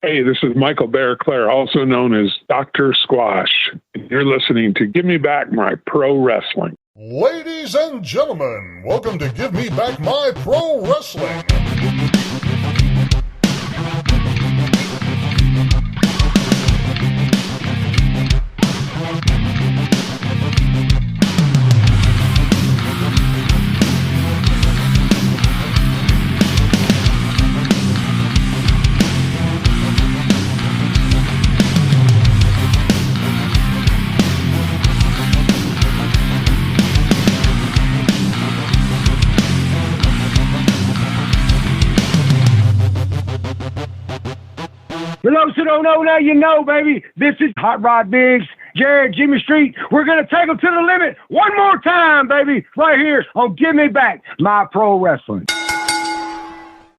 Hey, this is Michael Bear Clair, also known as Dr. Squash. You're listening to Give Me Back My Pro Wrestling. Ladies and gentlemen, welcome to Give Me Back My Pro Wrestling. For those who don't know, now you know, baby. This is Hot Rod Biggs, Jared, Jimmy Street. We're going to take them to the limit one more time, baby, right here on Give Me Back My Pro Wrestling.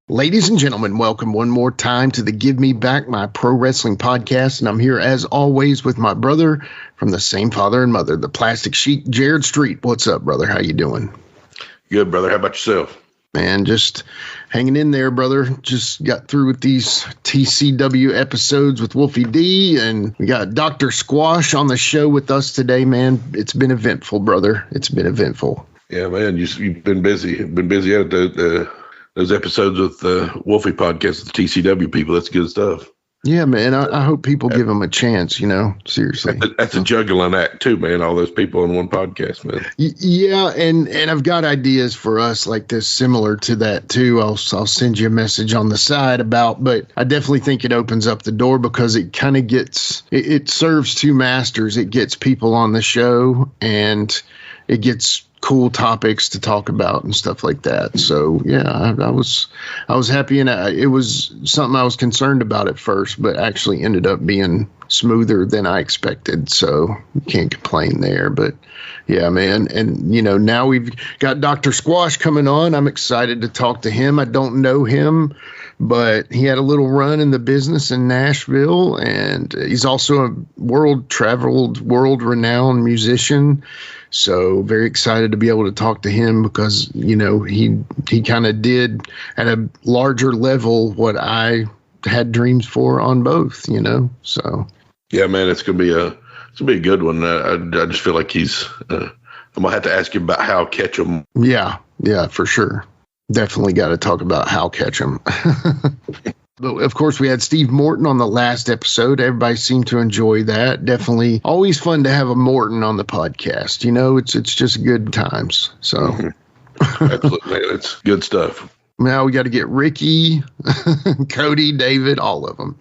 Ladies and gentlemen, welcome one more time to the Give Me Back My Pro Wrestling podcast. And I'm here, as always, with my brother from the same father and mother, the Plastic Sheik, Jared Street. What's up, brother? How you doing? Good, brother. How about yourself? Man, just hanging in there, brother. Just got through with these TCW episodes with Wolfie D, and we got Dr. Squash on the show with us today, man. It's been eventful, brother. It's been eventful. Yeah, man, you've been busy. Been busy at those episodes with the Wolfie podcast with the TCW people. That's good stuff. Yeah, man. I hope people give them a chance, seriously. That's a juggling act, too, man. All those people on one podcast, man. Yeah, and I've got ideas for us like this, similar to that, too. I'll send you a message on the side about, but I definitely think it opens up the door because it kind of gets, it serves two masters. It gets people on the show, and it gets cool topics to talk about and stuff like that. So yeah, I was happy, and it was something I was concerned about at first, but actually ended up being smoother than I expected. So can't complain there. But yeah, man, and now we've got Dr. Squash coming on. I'm excited to talk to him. I don't know him, but he had a little run in the business in Nashville, and he's also a world-renowned musician. So very excited to be able to talk to him because, he kind of did at a larger level what I had dreams for on both, so. Yeah, man, it's going to be a good one. I just feel like I'm going to have to ask you about Hal Ketchum. Yeah, for sure. Definitely got to talk about Hal Ketchum. But of course, we had Steve Morton on the last episode. Everybody seemed to enjoy that. Definitely always fun to have a Morton on the podcast. It's just good times. So absolutely, it's good stuff. Now we got to get Ricky, Cody, David, all of them.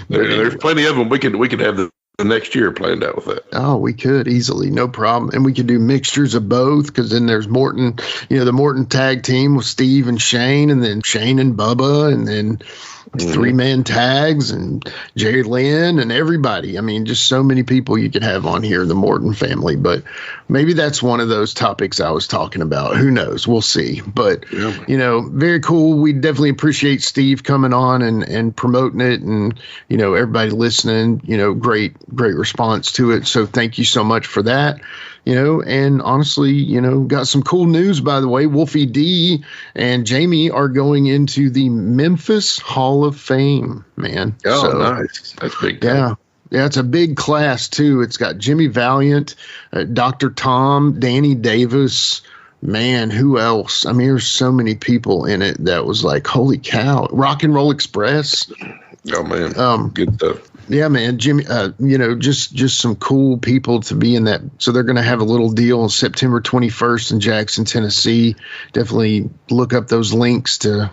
There's plenty of them. We could have the next year planned out with that. Oh, we could easily, no problem. And we could do mixtures of both, because then there's Morton, the Morton tag team with Steve and Shane, and then Shane and Bubba, and then 3-man tags, and Jerry Lynn, and everybody. I mean, just so many people you could have on here, the Morton family. But maybe that's one of those topics I was talking about. Who knows? We'll see. But, very cool. We definitely appreciate Steve coming on and promoting it, and, everybody listening, great response to it. So thank you so much for that. And honestly, got some cool news, by the way. Wolfie D and Jamie are going into the Memphis Hall of Fame, man. Oh, so, nice. That's big. Yeah. Yeah, it's a big class, too. It's got Jimmy Valiant, Dr. Tom, Danny Davis. Man, who else? I mean, there's so many people in it that was like, holy cow. Rock and Roll Express. Oh, man. Good stuff. Yeah, man, Jimmy, just some cool people to be in that. So they're going to have a little deal on September 21st in Jackson, Tennessee. Definitely look up those links to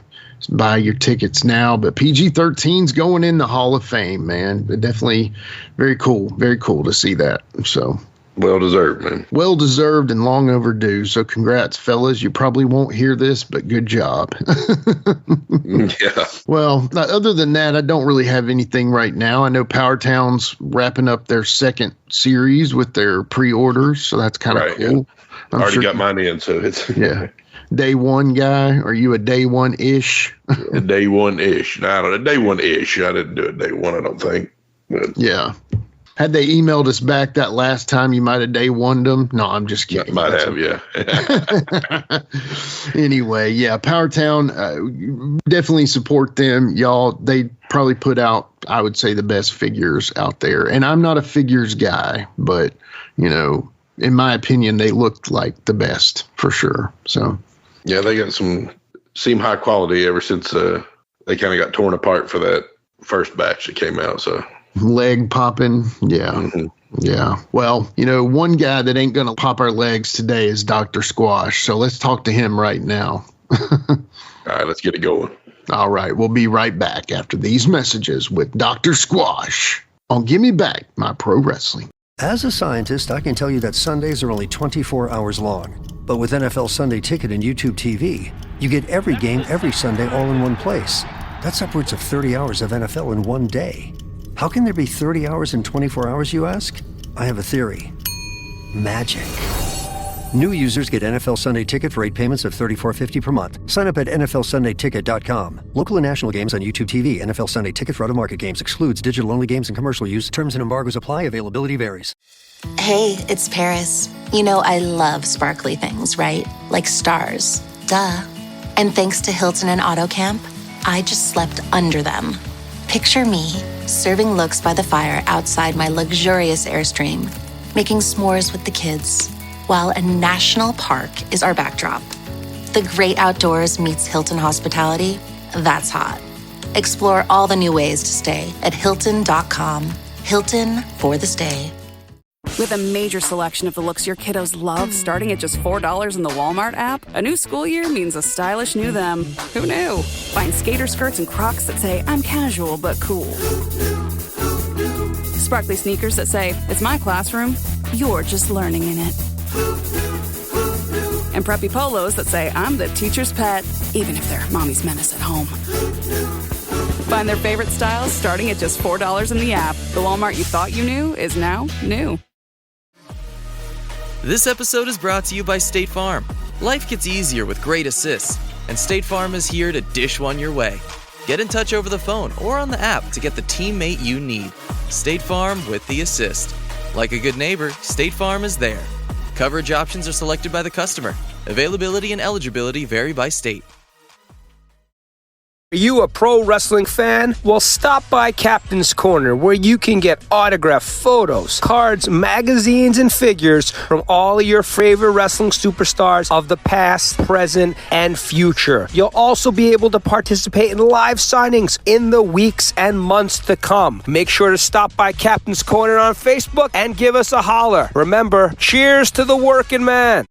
buy your tickets now. But PG-13's going in the Hall of Fame, man. But definitely very cool to see that. So well deserved, man. Well deserved and long overdue. So congrats, fellas. You probably won't hear this, but good job. Yeah. Well, other than that, I don't really have anything right now. I know Powertown's wrapping up their second series with their pre-orders, so that's kind of cool. Yeah. I already got mine in, so it's Day one guy? Are you a day one-ish? A day one-ish. No, I don't know. Day one-ish. I didn't do it day one, I don't think. But. Yeah. Had they emailed us back that last time, you might have day one'd them. No, I'm just kidding. Might have, yeah. Anyway, yeah, Powertown, definitely support them. Y'all, they probably put out, I would say, the best figures out there. And I'm not a figures guy, but, you know, in my opinion, they looked like the best for sure. So, yeah, they got seem high quality ever since they kind of got torn apart for that first batch that came out. So leg popping. Yeah. Yeah. Well, you know, one guy that ain't going to pop our legs today is Dr. Squash. So let's talk to him right now. All right, let's get it going. All right. We'll be right back after these messages with Dr. Squash on Give Me Back My Pro Wrestling. As a scientist, I can tell you that Sundays are only 24 hours long. But with NFL Sunday Ticket and YouTube TV, you get every game every Sunday all in one place. That's upwards of 30 hours of NFL in one day. How can there be 30 hours in 24 hours, you ask? I have a theory. Magic. New users get NFL Sunday Ticket for 8 payments of $34.50 per month. Sign up at NFLSundayTicket.com. Local and national games on YouTube TV. NFL Sunday Ticket for out-of-market games excludes digital-only games and commercial use. Terms and embargoes apply. Availability varies. Hey, it's Paris. You know I love sparkly things, right? Like stars. Duh. And thanks to Hilton and AutoCamp, I just slept under them. Picture me, serving looks by the fire outside my luxurious Airstream, making s'mores with the kids, while a national park is our backdrop. The great outdoors meets Hilton hospitality. That's hot. Explore all the new ways to stay at Hilton.com. Hilton for the stay. With a major selection of the looks your kiddos love starting at just $4 in the Walmart app, a new school year means a stylish new them. Who knew? Find skater skirts and Crocs that say, I'm casual but cool. Sparkly sneakers that say, it's my classroom, you're just learning in it. And preppy polos that say, I'm the teacher's pet, even if they're mommy's menace at home. Find their favorite styles starting at just $4 in the app. The Walmart you thought you knew is now new. This episode is brought to you by State Farm. Life gets easier with great assists, and State Farm is here to dish one your way. Get in touch over the phone or on the app to get the teammate you need. State Farm with the assist. Like a good neighbor, State Farm is there. Coverage options are selected by the customer. Availability and eligibility vary by state. Are you a pro wrestling fan? Well, stop by Captain's Corner, where you can get autographed photos, cards, magazines, and figures from all of your favorite wrestling superstars of the past, present, and future. You'll also be able to participate in live signings in the weeks and months to come. Make sure to stop by Captain's Corner on Facebook and give us a holler. Remember, cheers to the working man.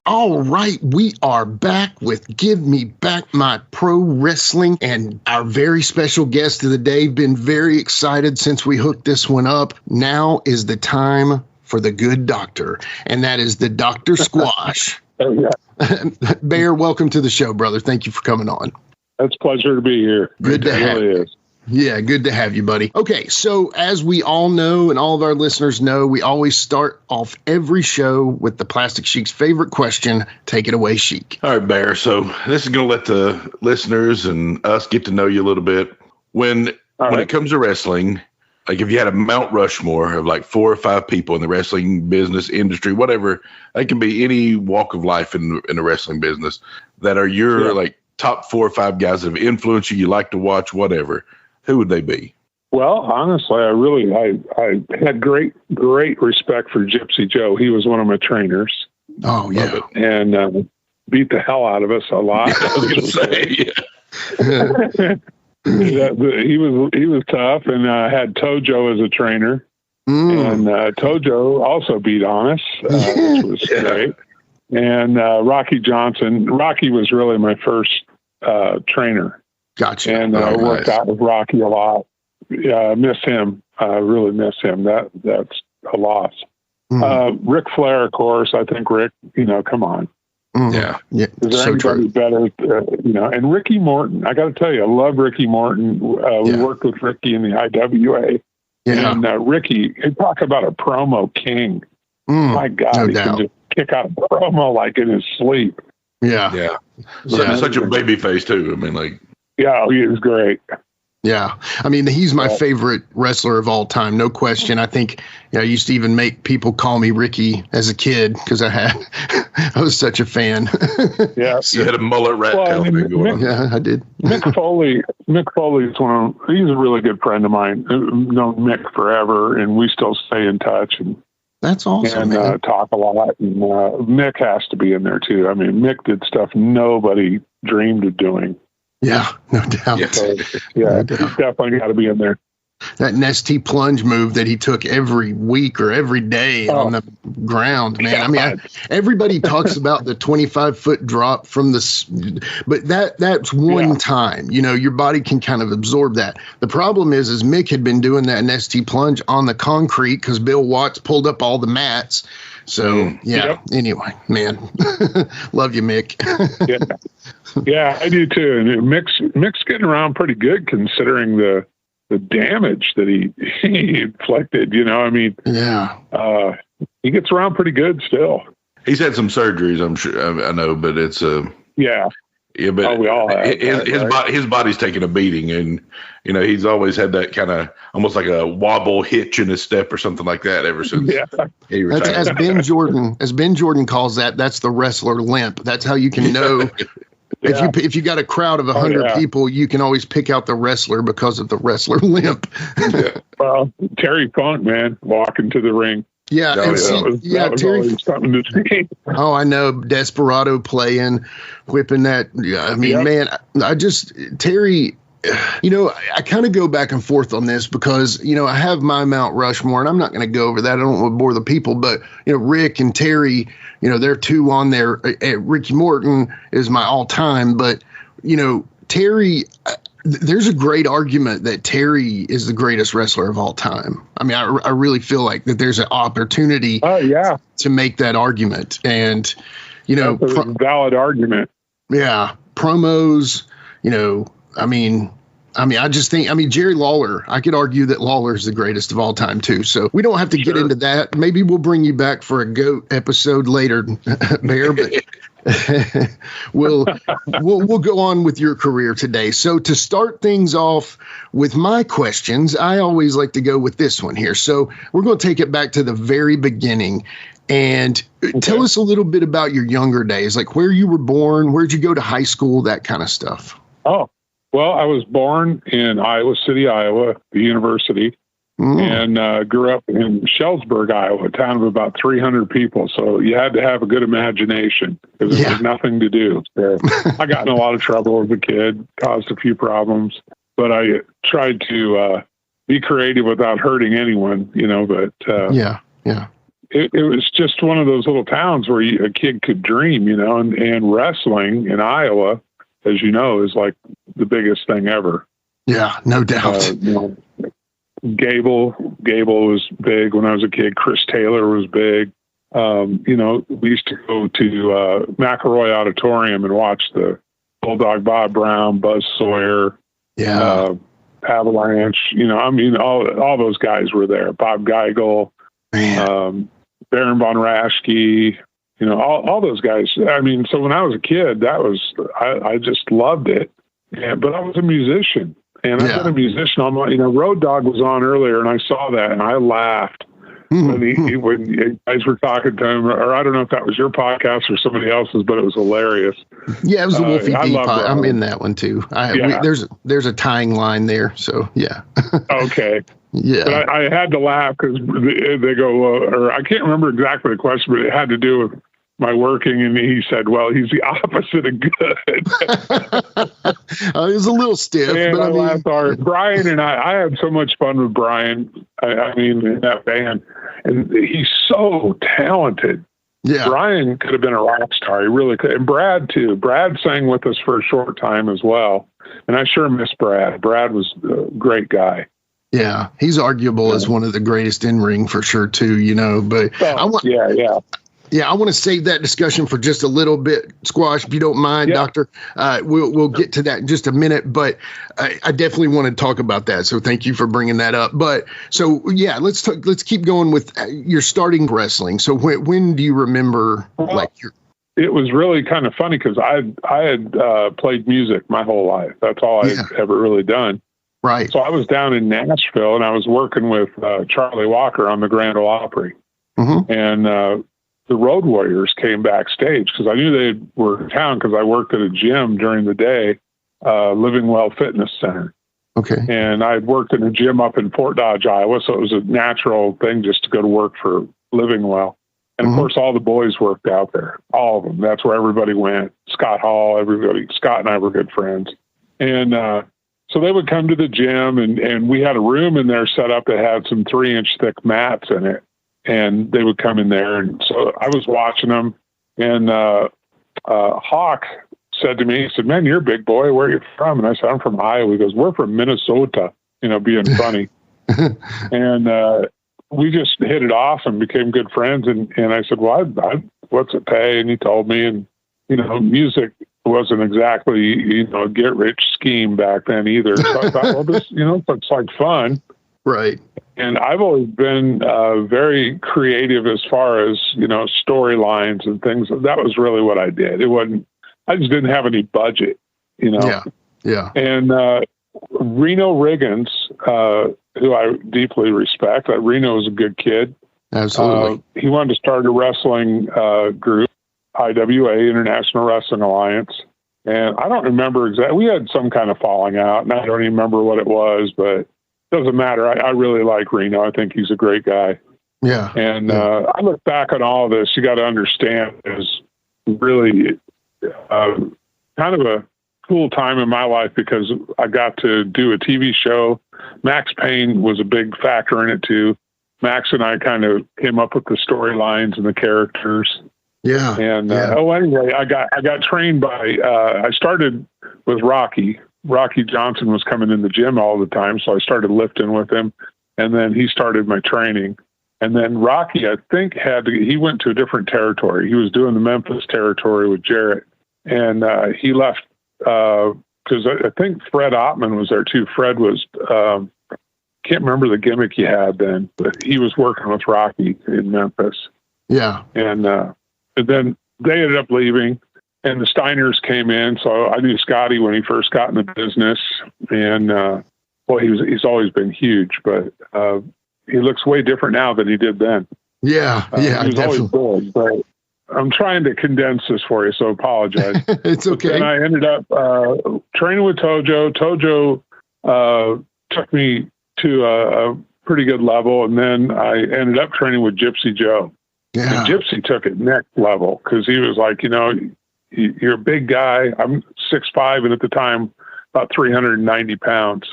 All right, we are back with Give Me Back My Pro Wrestling, and our very special guest of the day. Been very excited since we hooked this one up. Now is the time for the good doctor, and that is the Dr. Squash. Bear, welcome to the show, brother. Thank you for coming on. It's a pleasure to be here. Good to have you. Yeah, good to have you, buddy. Okay, so as we all know and all of our listeners know, we always start off every show with the Plastic Sheik's favorite question. Take it away, Sheik. All right, Bear. So this is going to let the listeners and us get to know you a little bit. When it comes to wrestling, like if you had a Mount Rushmore of like 4 or 5 people in the wrestling business, industry, whatever, it can be any walk of life in the wrestling business that are your like top 4 or 5 guys that have influenced you, you like to watch, whatever. Who would they be? Well, honestly, I had great respect for Gypsy Joe. He was one of my trainers. Oh, yeah. And beat the hell out of us a lot. I was going to say, he was tough, and I had Tojo as a trainer. And Tojo also beat on us, which was great. And Rocky Johnson. Rocky was really my first trainer. Gotcha. And worked out with Rocky a lot. Yeah, I miss him. I really miss him. That's a loss. Ric Flair, of course. I think Rick, come on. Yeah. Is there anybody better? And Ricky Morton. I got to tell you, I love Ricky Morton. We worked with Ricky in the IWA. Yeah. And Ricky, he talk about a promo king. My God, he can just kick out a promo like in his sleep. Yeah. Yeah. Such a baby face, too. I mean, like. Yeah, he was great. Yeah. I mean, he's my favorite wrestler of all time. No question. I think I used to even make people call me Ricky as a kid because I was such a fan. Yeah. You had a mullet rat tail thing going on. Yeah, I did. Mick Foley is he's a really good friend of mine. I've known Mick forever, and we still stay in touch. And that's awesome. And talk a lot. And Mick has to be in there too. I mean, Mick did stuff nobody dreamed of doing. Yeah, no doubt. So, yeah, he's definitely got to be in there. That Nestea plunge move that he took every week or every day on the ground, man. I mean, everybody talks about the 25-foot drop from but that's one time. Your body can kind of absorb that. The problem is Mick had been doing that Nestea plunge on the concrete because Bill Watts pulled up all the mats. So, Anyway, man, love you, Mick. Yeah, I do too. And Mick's getting around pretty good considering the damage that he inflicted. I mean, he gets around pretty good still. He's had some surgeries, I'm sure. I know, but it's yeah, but we all have his body's taking a beating, and he's always had that kind of almost like a wobble hitch in his step or something like that ever since he retired. As Ben Jordan calls that, that's the wrestler limp. That's how you can know. If you got a crowd of 100 people, you can always pick out the wrestler because of the wrestler limp. Well, Terry Funk, man, walking to the ring. Yeah, that was Terry. Something to see. Oh, I know, Desperado playing, whipping that. I mean, man, Terry. I kind of go back and forth on this because, I have my Mount Rushmore, and I'm not going to go over that. I don't want to bore the people, but, Rick and Terry, they're two on there. Ricky Morton is my all-time, but, Terry, there's a great argument that Terry is the greatest wrestler of all time. I mean, I really feel like that there's an opportunity to make that argument. And, that's a valid argument. Yeah. Promos, I just think, Jerry Lawler, I could argue that Lawler is the greatest of all time too. So we don't have to get into that. Maybe we'll bring you back for a GOAT episode later, Bear, but we'll go on with your career today. So to start things off with my questions, I always like to go with this one here. So we're going to take it back to the very beginning and tell us a little bit about your younger days, like where you were born, where'd you go to high school, that kind of stuff. Oh, well, I was born in Iowa City, Iowa, the university, and grew up in Shellsburg, Iowa, a town of about 300 people. So you had to have a good imagination because there was nothing to do. So I got in a lot of trouble as a kid, caused a few problems, but I tried to be creative without hurting anyone, but it was just one of those little towns where a kid could dream, and wrestling in Iowa, as you know, is like the biggest thing ever. Yeah, no doubt. Gable was big when I was a kid. Chris Taylor was big. We used to go to McElroy Auditorium and watch the Bulldog Bob Brown, Buzz Sawyer, Avalanche. All those guys were there. Bob Geigel, Baron von Raschke. All those guys. So when I was a kid, I just loved it. But I was a musician, and I've been a musician. Road Dogg was on earlier, and I saw that, and I laughed when you guys were talking to him, or I don't know if that was your podcast or somebody else's, but it was hilarious. Yeah, it was the Wolfie D. I'm in that one, or there's a tying line there, so yeah. Okay. Yeah, but I had to laugh because they go, or I can't remember exactly the question, but it had to do with my working, and he said, "Well, he's the opposite of good." It was a little stiff, but I laughed hard. Brian and I had so much fun with Brian. In that band, and he's so talented. Yeah, Brian could have been a rock star. He really could, and Brad too. Brad sang with us for a short time as well, and I sure miss Brad. Brad was a great guy. Yeah, he's arguable as one of the greatest in ring for sure too, but I want to save that discussion for just a little bit, Squash, if you don't mind, Doctor. We'll get to that in just a minute, but I definitely want to talk about that. So thank you for bringing that up. But so let's keep going with your starting wrestling. So when do you remember It was really kind of funny because I had played music my whole life. That's all I'd ever really done. Right. So I was down in Nashville, and I was working with Charlie Walker on the Grand Ole Opry. Mm-hmm. And the Road Warriors came backstage because I knew they were in town because I worked at a gym during the day, Living Well Fitness Center. Okay. And I had worked in a gym up in Fort Dodge, Iowa, so it was a natural thing just to go to work for Living Well. And, of course, all the boys worked out there, all of them. That's where everybody went. Scott Hall, everybody. Scott and I were good friends. And so they would come to the gym, and we had a room in there set up that had some 3-inch thick mats in it. And they would come in there. And so I was watching them. And Hawk said to me, he said, "Man, you're a big boy. Where are you from?" And I said, "I'm from Iowa." He goes, "We're from Minnesota," being funny. And we just hit it off and became good friends. And I said, "Well, what's it pay?" And he told me, and, music wasn't exactly, a get rich scheme back then either. So I thought, well, this, it's like fun. Right. And I've always been very creative as far as, storylines and things. That was really what I did. I just didn't have any budget, Yeah. Yeah. And Reno Riggins, who I deeply respect. Reno was a good kid. Absolutely. He wanted to start a wrestling group, IWA, International Wrestling Alliance. And I don't remember exactly. We had some kind of falling out, and I don't even remember what it was, but it doesn't matter. I really like Reno. I think he's a great guy. Yeah. And I look back on all this. You got to understand it was really kind of a cool time in my life because I got to do a TV show. Maxx Payne was a big factor in it too. Max and I kind of came up with the storylines and the characters. Yeah. And anyway, I got trained by. I started with Rocky. Rocky Johnson was coming in the gym all the time, so I started lifting with him, and then he started my training. And then Rocky, I think, he went to a different territory. He was doing the Memphis territory with Jarrett, and he left because I think Fred Ottman was there too. Fred was can't remember the gimmick he had then, but he was working with Rocky in Memphis. Yeah, and then they ended up leaving, and the Steiners came in. So I knew Scotty when he first got in the business, and he's always been huge, but he looks way different now than he did then. Yeah, he was definitely. Always good, but I'm trying to condense this for you, so apologize. It's okay. And I ended up training with Tojo. Tojo took me to a pretty good level, and then I ended up training with Gypsy Joe. Yeah. And Gypsy took it next level because he was like, you're a big guy. I'm 6'5", and at the time about 390 pounds.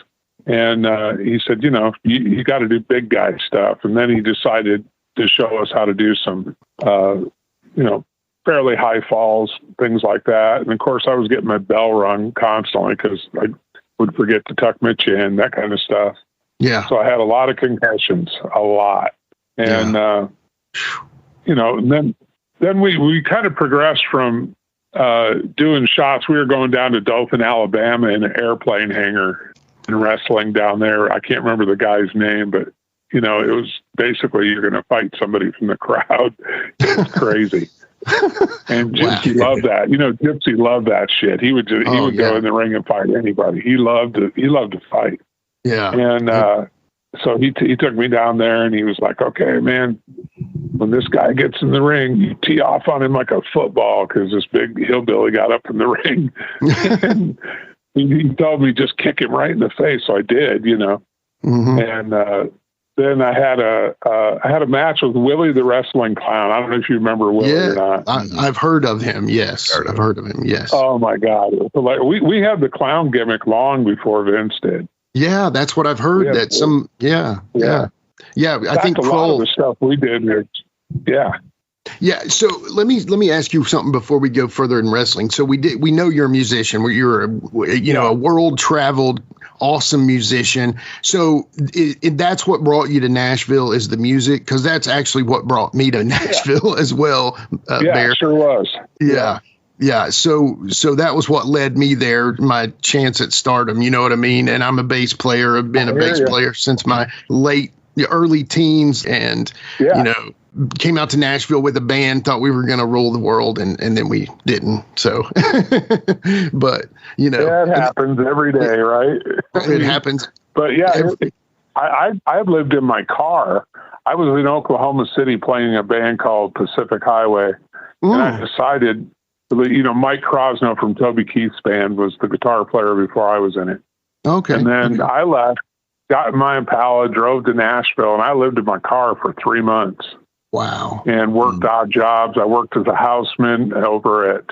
And he said, you got to do big guy stuff. And then he decided to show us how to do some, fairly high falls, things like that. And of course, I was getting my bell rung constantly because I would forget to tuck my chin, that kind of stuff. Yeah. So I had a lot of concussions, a lot. And, and then we kind of progressed from doing shots. We were going down to Dothan, Alabama in an airplane hangar and wrestling down there. I can't remember the guy's name, but, it was basically you're going to fight somebody from the crowd. It was crazy. And Gypsy loved that. Gypsy loved that shit. He would go in the ring and fight anybody. He loved to fight. Yeah. And so he took me down there, and he was like, "Okay, man, when this guy gets in the ring, you tee off on him like a football," because this big hillbilly got up in the ring. And he told me just kick him right in the face. So I did, Mm-hmm. And then I had a match with Willie the Wrestling Clown. I don't know if you remember Willie or not. I've heard of him. Yes, I've heard of him. Yes. Oh my God! We had the clown gimmick long before Vince did. Yeah, that's what I've heard. I think a lot of the stuff we did. Yeah. So let me ask you something before we go further in wrestling. So we know you're a musician. You're a world traveled, awesome musician. So that's what brought you to Nashville is the music, because that's actually what brought me to Nashville as well. Bear. It sure was. Yeah. Yeah, so that was what led me there, my chance at stardom, you know what I mean? And I'm a bass player. I've been a bass player since my early teens, and, came out to Nashville with a band, thought we were going to rule the world, and then we didn't. So, but, it happens every day, right? It happens But yeah, I've lived in my car. I was in Oklahoma City playing a band called Pacific Highway. And I decided, Mike Crosno from Toby Keith's band was the guitar player before I was in it. Okay. And then I left, got in my Impala, drove to Nashville, and I lived in my car for 3 months. Wow. And worked odd jobs. I worked as a houseman over at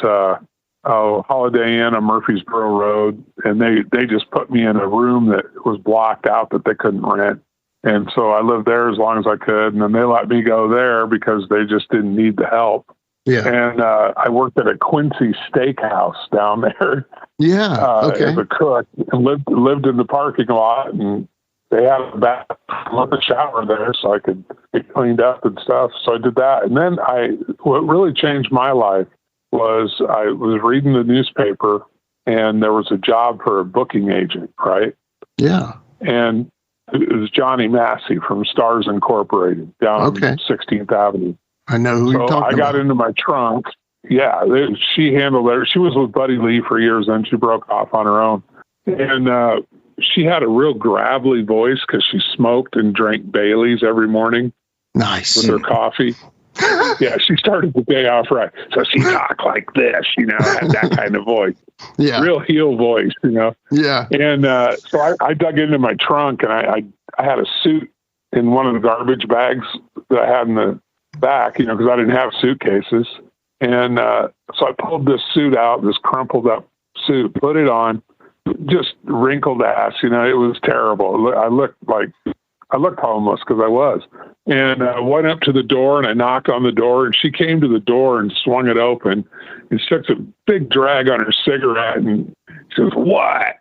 Holiday Inn on Murfreesboro Road. And they just put me in a room that was blocked out that they couldn't rent. And so I lived there as long as I could. And then they let me go there because they just didn't need the help. Yeah. And I worked at a Quincy steakhouse down there. Yeah. Okay. As a cook, and lived in the parking lot, and they had a bathroom with a shower there, so I could get cleaned up and stuff. So I did that. And then what really changed my life was I was reading the newspaper, and there was a job for a booking agent, right? Yeah. And it was Johnny Massey from Stars Incorporated down on 16th Avenue. I know who you're talking about. I got into my trunk. Yeah, she handled it. She was with Buddy Lee for years, then she broke off on her own. And she had a real gravelly voice because she smoked and drank Baileys every morning. Nice. With her coffee. Yeah, she started the day off right. So she talked like this, had that kind of voice. Yeah. Real heel voice, Yeah. And so I dug into my trunk, and I had a suit in one of the garbage bags that I had in the back, because I didn't have suitcases. And so I pulled this suit out, this crumpled up suit, put it on, just wrinkled ass. It was terrible. I looked homeless because I was. And I went up to the door, and I knocked on the door, and she came to the door and swung it open, and she took a big drag on her cigarette, and she goes, "What?"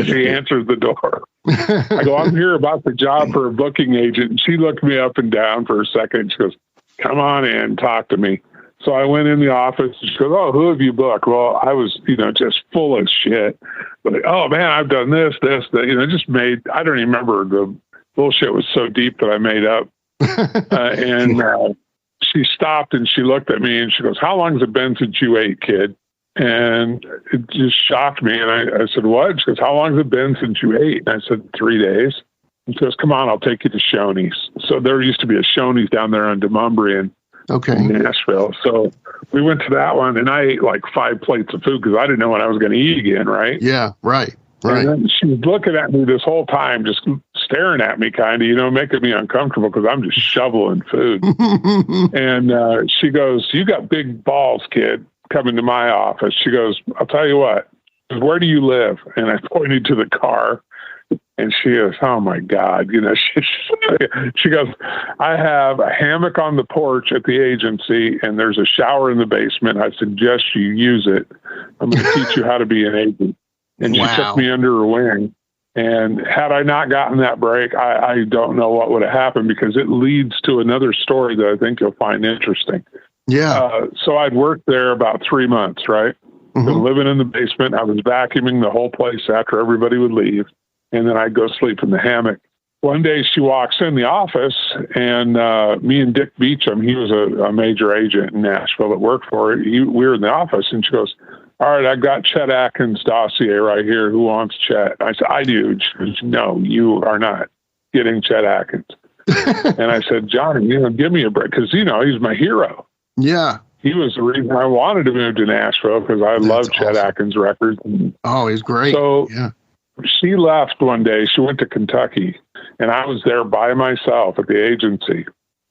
She answered the door. I go, "I'm here about the job for a booking agent." And she looked me up and down for a second. She goes, "Come on in, talk to me." So I went in the office, and she goes, "Oh, who have you booked?" Well, I was, just full of shit. Like, "Oh man, I've done this, that," just made, I don't even remember, the bullshit was so deep that I made up. And she stopped and she looked at me and she goes, "How long has it been since you ate, kid?" And it just shocked me. And I said, "What?" She goes, "How long has it been since you ate?" And I said, 3 days. And she goes, "Come on, I'll take you to Shoney's." So there used to be a Shoney's down there on Demumbrian in Nashville. So we went to that one, and I ate like 5 plates of food because I didn't know when I was going to eat again, right? Yeah, right. And then she was looking at me this whole time, just staring at me, kind of, making me uncomfortable because I'm just shoveling food. And she goes, "You got big balls, kid, coming to my office." She goes, "I'll tell you what, where do you live?" And I pointed to the car. And she goes, "Oh my God." She goes, "I have a hammock on the porch at the agency, and there's a shower in the basement. I suggest you use it. I'm going to teach you how to be an agent." And she took me under her wing. And had I not gotten that break, I don't know what would have happened, because it leads to another story that I think you'll find interesting. Yeah. So I'd worked there about 3 months, right? Been living in the basement. I was vacuuming the whole place after everybody would leave. And then I'd go sleep in the hammock. One day she walks in the office, and me and Dick Beecham, he was a major agent in Nashville that worked for it. We were in the office, and she goes, "All right, I've got Chet Atkins' dossier right here. Who wants Chet?" I said, "I do." She goes, "No, you are not getting Chet Atkins." And I said, "Johnny, give me a break." Because, he's my hero. Yeah. He was the reason I wanted to move to Nashville, because I love Chet Atkins' records. Oh, he's great. So yeah. She left one day. She went to Kentucky, and I was there by myself at the agency.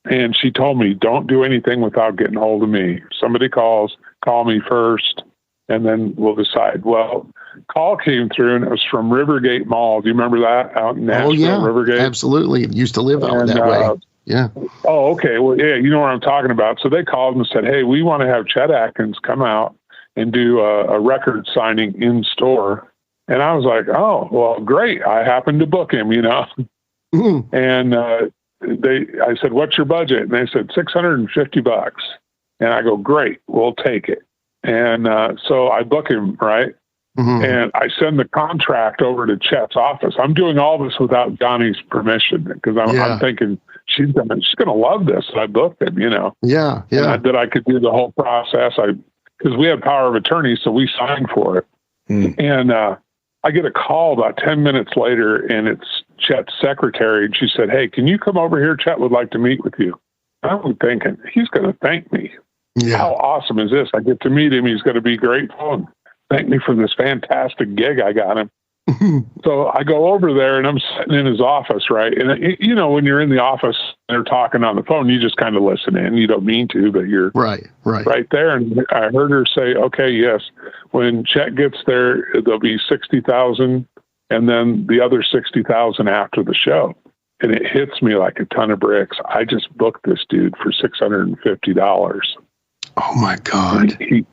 And she told me, "Don't do anything without getting hold of me. If somebody calls, call me first, and then we'll decide." Well, call came through, and it was from Rivergate Mall. Do you remember that out in Nashville? Oh, yeah, Rivergate? Absolutely. Used to live out that way. Yeah. Oh, okay. Well, yeah, you know what I'm talking about. So they called and said, "Hey, we want to have Chet Atkins come out and do a record signing in store." And I was like, "Oh, well, great. I happened to book him, And I said, "What's your budget?" And they said, $650. And I go, "Great, we'll take it." And so I book him, right? And I send the contract over to Chet's office. I'm doing all this without Johnny's permission, because I'm thinking she's gonna love this. I booked him, Yeah, yeah. And that I could do the whole process. Because we had power of attorney, so we signed for it. And I get a call about 10 minutes later, and it's Chet's secretary, and she said, "Hey, can you come over here? Chet would like to meet with you." I'm thinking, he's going to thank me. Yeah. How awesome is this? I get to meet him. He's going to be grateful and thank me for this fantastic gig I got him. So I go over there, and I'm sitting in his office, right? And, when you're in the office, they're talking on the phone, you just kind of listen in. You don't mean to, but you're right there. And I heard her say, "Okay, yes, when Chet gets there, there'll be 60,000 and then the other 60,000 after the show." And it hits me like a ton of bricks. I just booked this dude for $650. Oh my God. He's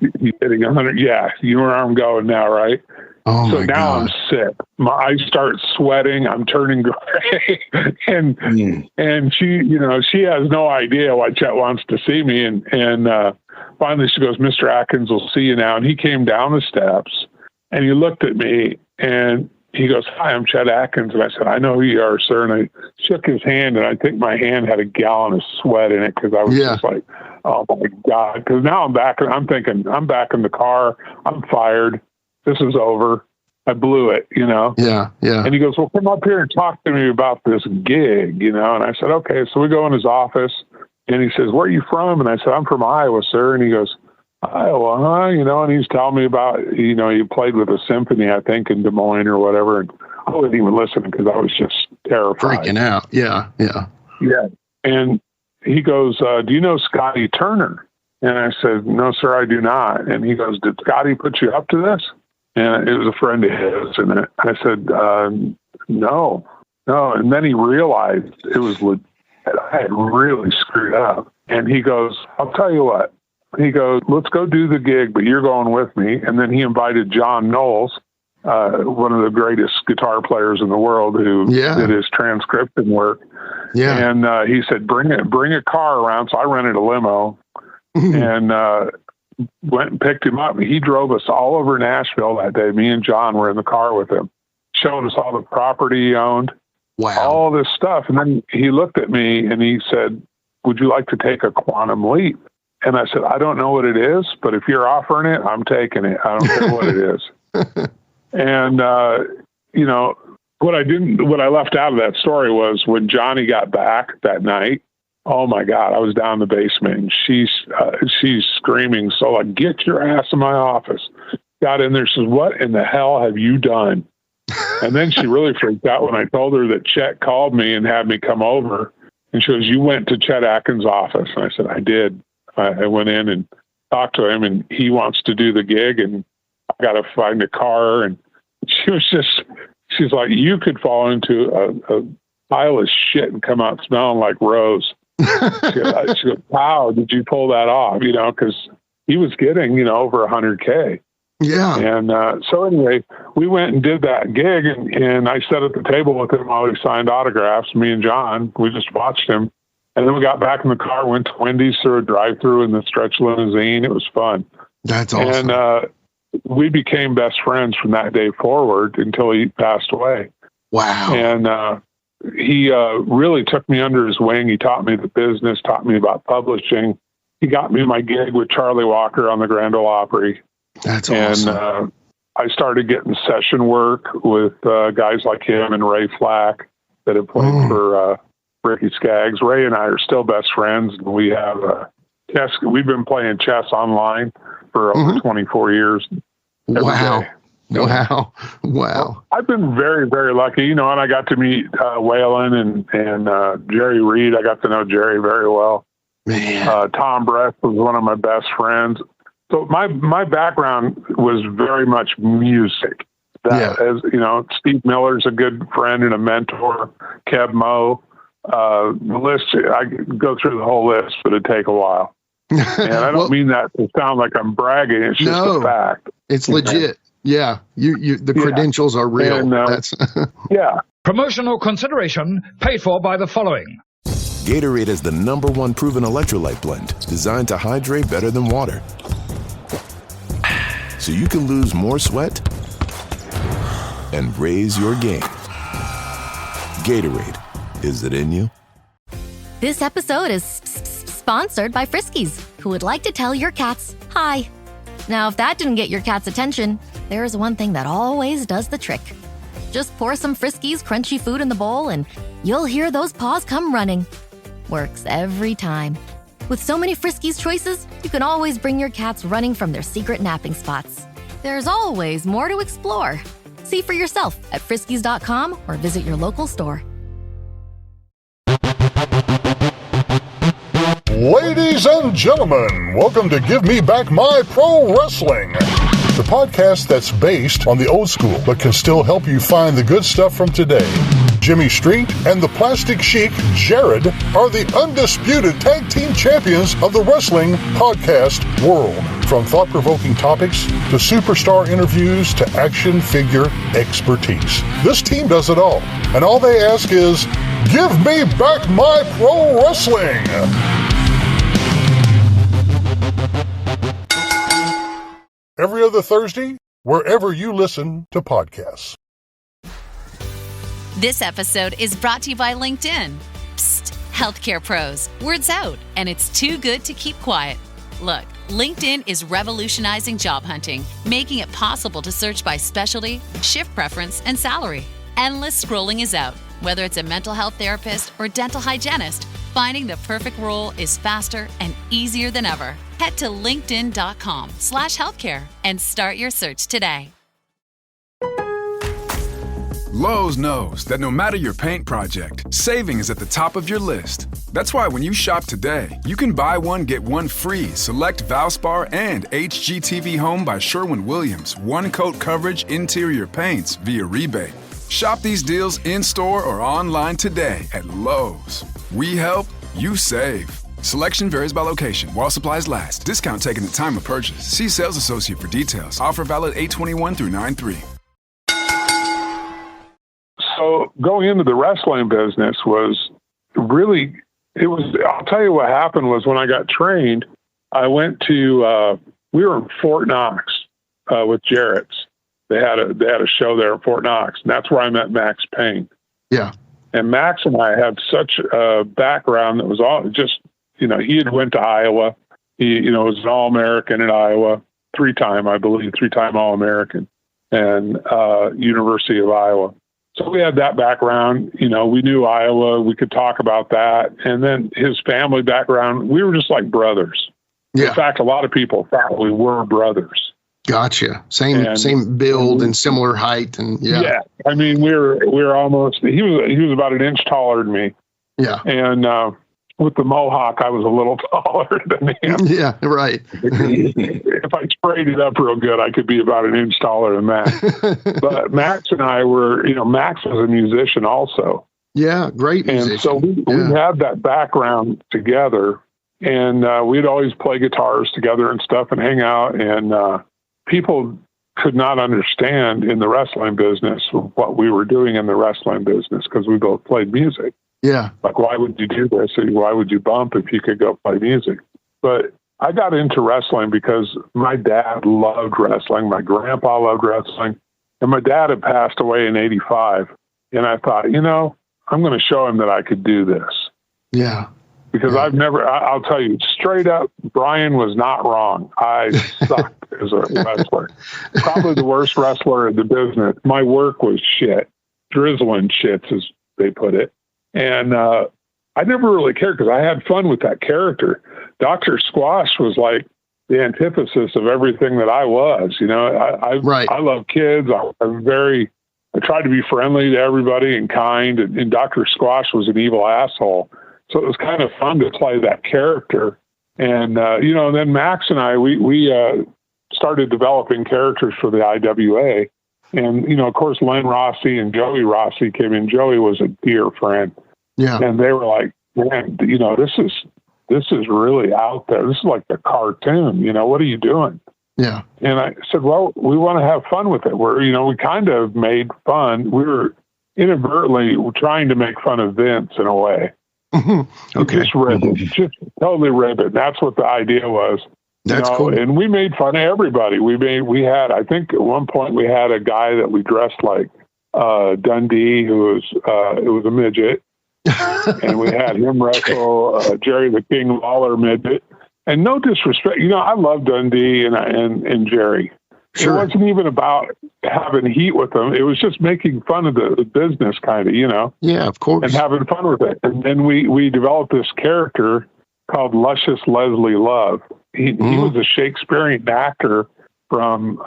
hitting 100. Yeah. You know where I'm going now, right? Oh so my now God. I'm sick. My eyes start sweating. I'm turning gray. and she has no idea why Chet wants to see me. And finally she goes, "Mr. Atkins will see you now." And he came down the steps and he looked at me and he goes, "Hi, I'm Chet Atkins." And I said, "I know who you are, sir." And I shook his hand, and I think my hand had a gallon of sweat in it because I was just like, oh my God. Because now I'm back. I'm thinking, I'm back in the car. I'm fired. This is over. I blew it, Yeah. And he goes, "Well, come up here and talk to me about this gig, And I said, "Okay." So we go in his office, and he says, "Where are you from?" And I said, "I'm from Iowa, sir." And he goes, "Iowa, huh?" And he's telling me about, he played with a symphony, I think, in Des Moines or whatever. And I wasn't even listening because I was just terrified. Freaking out. Yeah. And he goes, "Do you know Scotty Turner?" And I said, "No, sir, I do not." And he goes, "Did Scotty put you up to this?" And it was a friend of his. And I said, no. And then he realized it was legit. I had really screwed up. And he goes, "I'll tell you what." He goes, "Let's go do the gig, but you're going with me." And then he invited John Knowles, one of the greatest guitar players in the world, who did his transcription work. Yeah. And he said, bring a car around. So I rented a limo and went and picked him up. He drove us all over Nashville that day. Me and John were in the car with him, showed us all the property he owned, all this stuff. And then he looked at me and he said, "Would you like to take a quantum leap?" And I said, "I don't know what it is, but if you're offering it, I'm taking it. I don't care what it is." And, what I left out of that story was when Johnny got back that night, oh my God, I was down in the basement and she's screaming. So like, "Get your ass in my office." Got in there, says, "What in the hell have you done?" And then she really freaked out when I told her that Chet called me and had me come over. And she goes, "You went to Chet Atkins' office?" And I said, "I did. I went in and talked to him, and he wants to do the gig, and I got to find a car." And she's like, "You could fall into a pile of shit and come out smelling like Rose." She goes, "How did you pull that off?" Because he was getting, over 100K. Yeah. And so anyway, we went and did that gig, and I sat at the table with him while he signed autographs, me and John. We just watched him. And then we got back in the car, went to Wendy's through a drive-through in the stretch limousine. It was fun. That's awesome. And we became best friends from that day forward until he passed away. Wow. And he really took me under his wing. He taught me the business, taught me about publishing. He got me my gig with Charlie Walker on the Grand Ole Opry. That's awesome. And I started getting session work with guys like him and Ray Flack that have played for Ricky Skaggs. Ray and I are still best friends. And we have chess. We've been playing chess online for over 24 years. Wow. Day. Wow. I've been very, very lucky, and I got to meet Waylon and Jerry Reed. I got to know Jerry very well. Man. Tom Brett was one of my best friends. So my background was very much music. As Steve Miller's a good friend and a mentor. Kev Moe. The list, I could go through the whole list, but it'd take a while. And I don't mean that to sound like I'm bragging. It's just a fact. It's legit. Yeah. The credentials are real. And, That's Promotional consideration paid for by the following. Gatorade is the #1 proven electrolyte blend designed to hydrate better than water. So you can lose more sweat and raise your game. Gatorade. Is it in you? This episode is sponsored by Friskies, who would like to tell your cats hi. Now, if that didn't get your cat's attention, there's one thing that always does the trick. Just pour some Friskies crunchy food in the bowl and you'll hear those paws come running. Works every time. With so many Friskies choices, you can always bring your cats running from their secret napping spots. There's always more to explore. See for yourself at friskies.com or visit your local store. Ladies and gentlemen, welcome to Give Me Back My Pro Wrestling, the podcast that's based on the old school but can still help you find the good stuff from today. Jimmy Street and the Plastic Sheik, Jared, are the undisputed tag team champions of the wrestling podcast world. From thought-provoking topics to superstar interviews to action figure expertise. This team does it all, and all they ask is, give me back my pro wrestling! Every other Thursday, wherever you listen to podcasts. This episode is brought to you by LinkedIn. Psst, healthcare pros, word's out, and it's too good to keep quiet. Look, LinkedIn is revolutionizing job hunting, making it possible to search by specialty, shift preference, and salary. Endless scrolling is out. Whether it's a mental health therapist or dental hygienist, finding the perfect role is faster and easier than ever. Head to linkedin.com/healthcare and start your search today. Lowe's knows that no matter your paint project, saving is at the top of your list. That's why when you shop today, you can buy one, get one free select Valspar and HGTV Home by Sherwin-Williams one-coat coverage interior paints via rebate. Shop these deals in-store or online today at Lowe's. We help, you save. Selection varies by location. While supplies last. Discount taken at time of purchase. See sales associate for details. Offer valid 8/21 through 9/3. So going into the wrestling business was really, I'll tell you what happened was when I got trained, I went to, we were in Fort Knox with Jarrett's. They had a show there in Fort Knox, and that's where I met Maxx Payne. Yeah. And Max and I had such a background that was all just, he had went to Iowa. He, was an All-American in Iowa, three-time All-American, and University of Iowa. So we had that background, we knew Iowa, we could talk about that. And then his family background, we were just like brothers. Yeah. In fact, a lot of people thought we were brothers. Gotcha. Same build and similar height. And yeah. I mean, we were almost, he was about an inch taller than me. Yeah. And, with the mohawk, I was a little taller than him. Yeah, right. If I sprayed it up real good, I could be about an inch taller than that. But Max and I were, Max was a musician also. Yeah, great musician. And so we had that background together, and we'd always play guitars together and stuff and hang out. And people could not understand in the wrestling business what we were doing in the wrestling business because we both played music. Yeah. Like, why would you do this? And why would you bump if you could go play music? But I got into wrestling because my dad loved wrestling. My grandpa loved wrestling. And my dad had passed away in 85. And I thought, I'm going to show him that I could do this. Yeah. Because I'll tell you straight up, Brian was not wrong. I sucked as a wrestler. Probably the worst wrestler in the business. My work was shit. Drizzling shits, as they put it. And I never really cared because I had fun with that character. Dr. Squash was like the antithesis of everything that I was. I love kids. I tried to be friendly to everybody and kind. And Dr. Squash was an evil asshole. So it was kind of fun to play that character. And, then Max and I, we started developing characters for the IWA. And, of course, Len Rossi and Joey Rossi came in. Joey was a dear friend. Yeah. And they were like, man, this is really out there. This is like the cartoon. What are you doing? Yeah. And I said, well, we want to have fun with it. We kind of made fun. We were inadvertently trying to make fun of Vince in a way. Okay. Just totally rib it. That's what the idea was. That's cool. And we made fun of everybody. We had, I think at one point we had a guy that we dressed like Dundee, who was a midget. And we had him wrestle Jerry the King Lawler midget. And no disrespect, I love Dundee and Jerry. It wasn't even about having heat with them. It was just making fun of the business, kind of, Yeah, of course. and having fun with it. And then we developed this character called Luscious Leslie Love. He was a Shakespearean actor from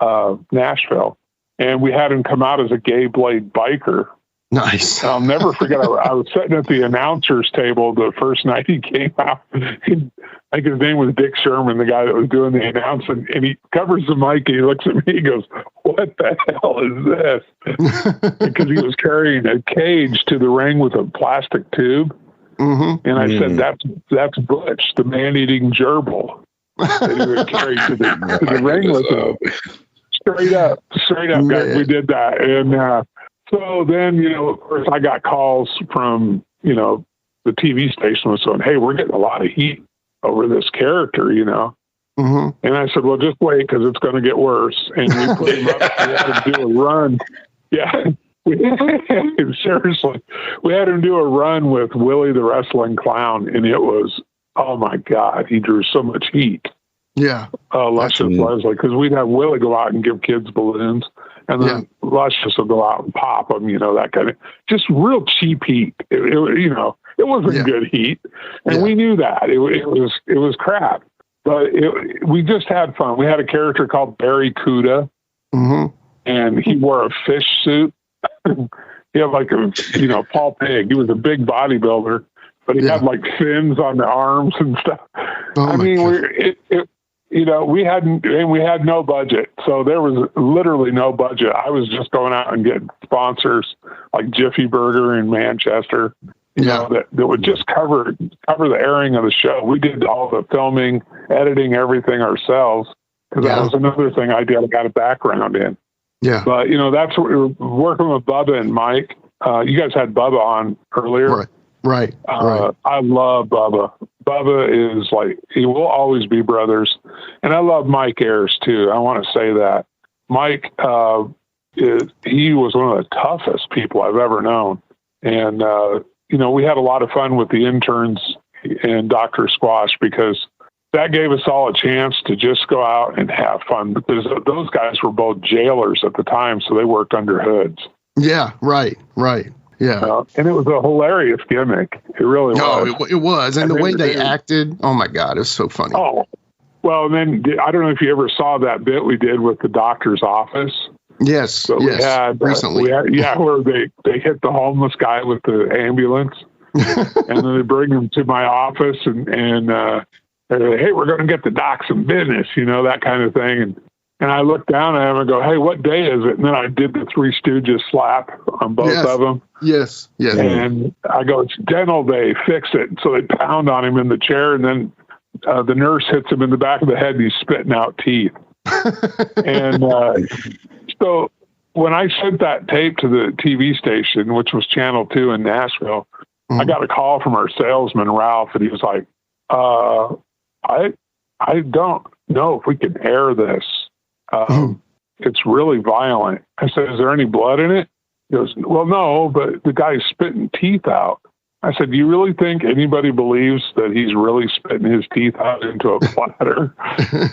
Nashville, and we had him come out as a gay blade biker. Nice. And I'll never forget. I was sitting at the announcer's table the first night he came out. I think his name was Dick Sherman, the guy that was doing the announcing, and he covers the mic and he looks at me. He goes, "What the hell is this?" Because he was carrying a cage to the ring with a plastic tube. And I said, "That's Butch, the man-eating gerbil that he would carry to the ring with him." Straight up, guys, we did that, and. So then, of course, I got calls from, the TV station was saying, "Hey, we're getting a lot of heat over this character, And I said, "Well, just wait, because it's going to get worse." And we put him up. We had him do a run. Yeah, seriously. We had him do a run with Willie the Wrestling Clown, and it was, oh, my God, he drew so much heat. Yeah. Luscious Leslie, because we'd have Willie go out and give kids balloons. And then Luscious will go out and pop them, that kind of, just real cheap heat. It wasn't good heat, and we knew that it was crap. But we just had fun. We had a character called Barry Cuda, and he wore a fish suit. He had like Paul Pig. He was a big bodybuilder, but he had like fins on the arms and stuff. I mean, we had no budget. So there was literally no budget. I was just going out and getting sponsors like Jiffy Burger in Manchester, that would just cover the airing of the show. We did all the filming, editing, everything ourselves. Cause that was another thing I did. I got a background in. Yeah. But that's what we were working with Bubba and Mike. You guys had Bubba on earlier. Right. I love Bubba. Bubba is like, he will always be brothers. And I love Mike Ayers too. I want to say that. Mike, he was one of the toughest people I've ever known. And, we had a lot of fun with the interns and Dr. Squash, because that gave us all a chance to just go out and have fun, because those guys were both jailers at the time. So they worked under hoods. Yeah. Right. Yeah. And it was a hilarious gimmick. It really was. No, it was. And the way they acted, oh my God, it was so funny. Oh, well, and then I don't know if you ever saw that bit we did with the doctor's office. Yes. So yes. We had, recently. Where they hit the homeless guy with the ambulance and then they bring him to my office and hey, we're going to get the doc some business, that kind of thing. And I looked down at him and go, "Hey, what day is it?" And then I did the Three Stooges slap on both of them. Yes. And I go, "It's dental day, fix it." So they pound on him in the chair, and then the nurse hits him in the back of the head, and he's spitting out teeth. And so when I sent that tape to the TV station, which was Channel 2 in Nashville, I got a call from our salesman, Ralph, and he was like, I don't know if we can air this. It's really violent. I said, "Is there any blood in it?" He goes, "Well, no, but the guy's spitting teeth out." I said, "Do you really think anybody believes that he's really spitting his teeth out into a platter,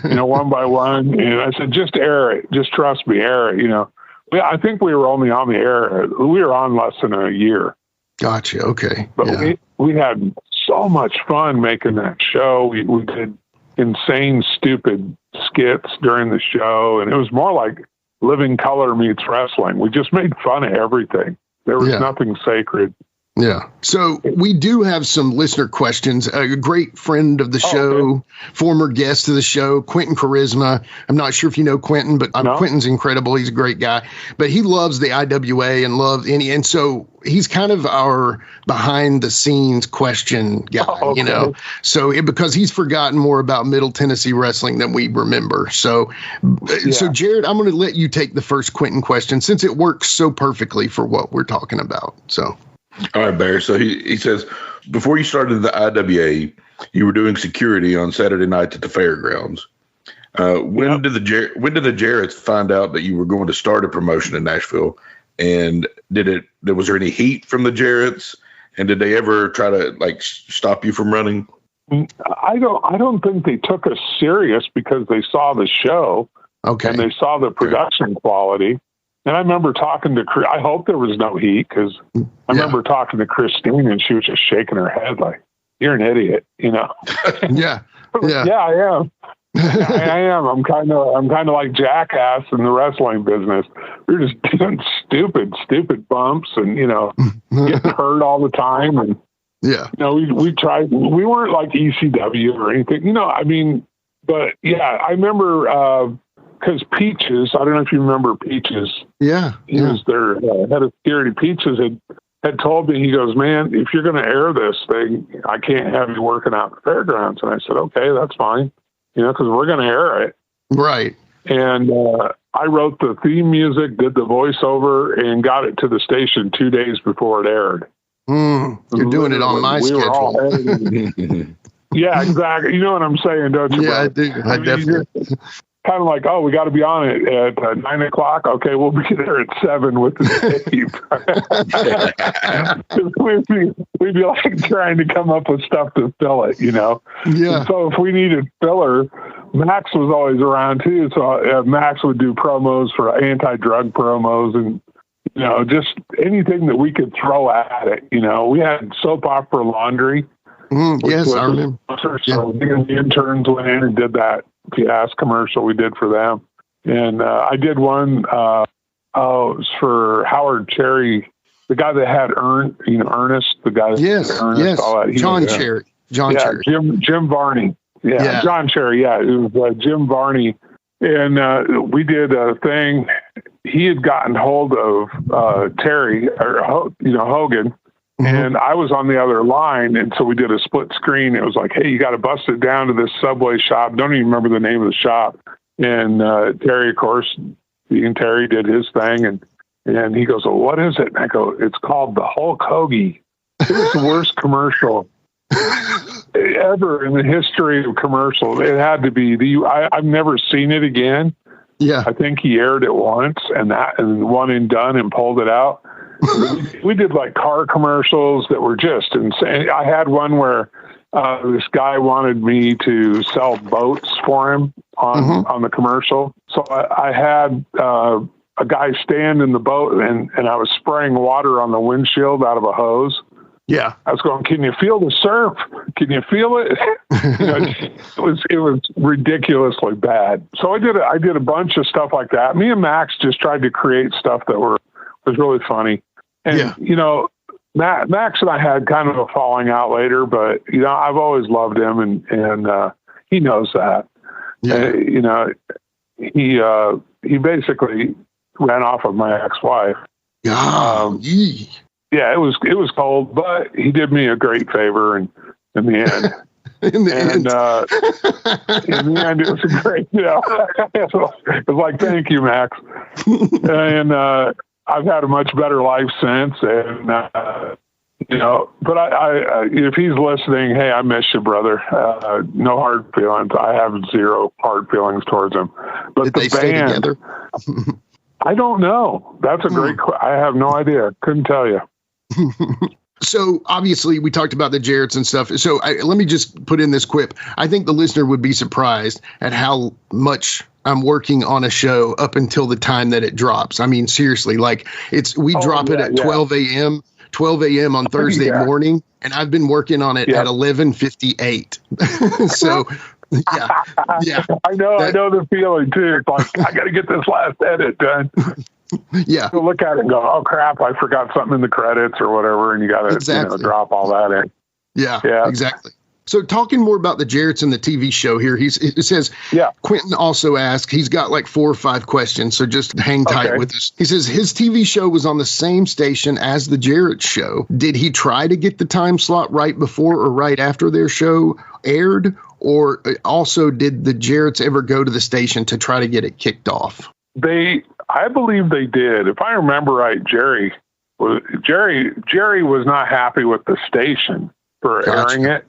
one by one?" And I said, "Just air it. Just trust me, air it." I think we were only on the air. We were on less than a year. Gotcha. Okay. But we had so much fun making that show. We did insane, stupid skits during the show, and it was more like Living Color meets wrestling. We just made fun of everything. There was nothing sacred. Yeah. So we do have some listener questions. A great friend of the show, former guest of the show, Quentin Charisma. I'm not sure if you know Quentin, but Quentin's incredible. He's a great guy, but he loves the IWA and so he's kind of our behind the scenes question guy, So because he's forgotten more about Middle Tennessee wrestling than we remember. So Jared, I'm going to let you take the first Quentin question since it works so perfectly for what we're talking about. So. All right, Bear. So he says, before you started the IWA, you were doing security on Saturday nights at the fairgrounds. When did the Jarretts find out that you were going to start a promotion in Nashville? And was there any heat from the Jarretts? And did they ever try to stop you from running? I don't think they took us serious because they saw the show. Okay. And they saw the production quality. And I remember talking to Chris. I hope there was no heat, because I remember talking to Christine, and she was just shaking her head like, "You're an idiot," you know? Yeah. Yeah, I am. I am. I'm kind of like Jackass in the wrestling business. We're just doing stupid bumps, and getting hurt all the time. And we tried. We weren't like ECW or anything. I mean, but yeah, I remember because Peaches. I don't know if you remember Peaches. Yeah, he was their head of security. Peaches had told me, he goes, "Man, if you're going to air this thing, I can't have you working out in the fairgrounds." And I said, "Okay, that's fine. Because we're going to air it." Right. And I wrote the theme music, did the voiceover, and got it to the station 2 days before it aired. You're doing it on my schedule. Yeah, exactly. You know what I'm saying, don't you? Yeah, I do. I definitely. Kind of like, oh, we got to be on it at 9 o'clock. Okay, we'll be there at 7 with the tape. we'd be like trying to come up with stuff to fill it, Yeah. And so if we needed filler, Maxx was always around too. So Maxx would do promos for anti-drug promos and, just anything that we could throw at it. We had soap opera laundry. Yes, I remember. So the interns went in and did that gas commercial we did for them. And I did one, it was for Howard Cherry, the guy that had Ernest, the guy that had Ernest, all that. John Cherry. Cherry. Jim Varney. Yeah, John Cherry. Yeah, it was Jim Varney. And we did a thing. He had gotten hold of Terry, or Hogan, and I was on the other line, and so we did a split screen. It was like, "Hey, you got to bust it down to this Subway shop." Don't even remember the name of the shop. And Terry, of course, Terry did his thing, and he goes, "Well, what is it?" And I go, "It's called the Hulk Hoagie." It was the worst commercial ever in the history of commercials. It had to be I've never seen it again. Yeah, I think he aired it once, and one and done, and pulled it out. We did like car commercials that were just insane. I had one where this guy wanted me to sell boats for him on the commercial. So I had a guy stand in the boat, and I was spraying water on the windshield out of a hose. Yeah. I was going, "Can you feel the surf? Can you feel it?" It was ridiculously bad. So I did a bunch of stuff like that. Me and Maxx just tried to create stuff that was really funny. And, Maxx and I had kind of a falling out later, but, I've always loved him, and he knows that. Yeah. He basically ran off of my ex-wife. Yeah, it was cold, but he did me a great favor, and in the end. In the end, it was a great, it was like, "Thank you, Maxx." And I've had a much better life since, and but I if he's listening, hey, I miss you, brother. No hard feelings. I have zero hard feelings towards him. But did they stay together? I don't know. That's a great. I have no idea. Couldn't tell you. So obviously we talked about the Jarretts and stuff. So let me just put in this quip. I think the listener would be surprised at how much I'm working on a show up until the time that it drops. I mean, seriously, like we drop it at 12 a.m. on Thursday morning, and I've been working on it at 11:58. So yeah. I know the feeling too. It's like, I got to get this last edit done. Yeah. You look at it and go, "Oh crap, I forgot something in the credits or whatever," and you got to drop all that in. Yeah, exactly. So talking more about the Jarretts and the TV show here, it says, Quentin also asked, he's got like 4 or 5 questions, so just hang tight with us. He says his TV show was on the same station as the Jarrett show. Did he try to get the time slot right before or right after their show aired? Or also did the Jarretts ever go to the station to try to get it kicked off? I believe they did. If I remember right, Jerry was not happy with the station for airing it.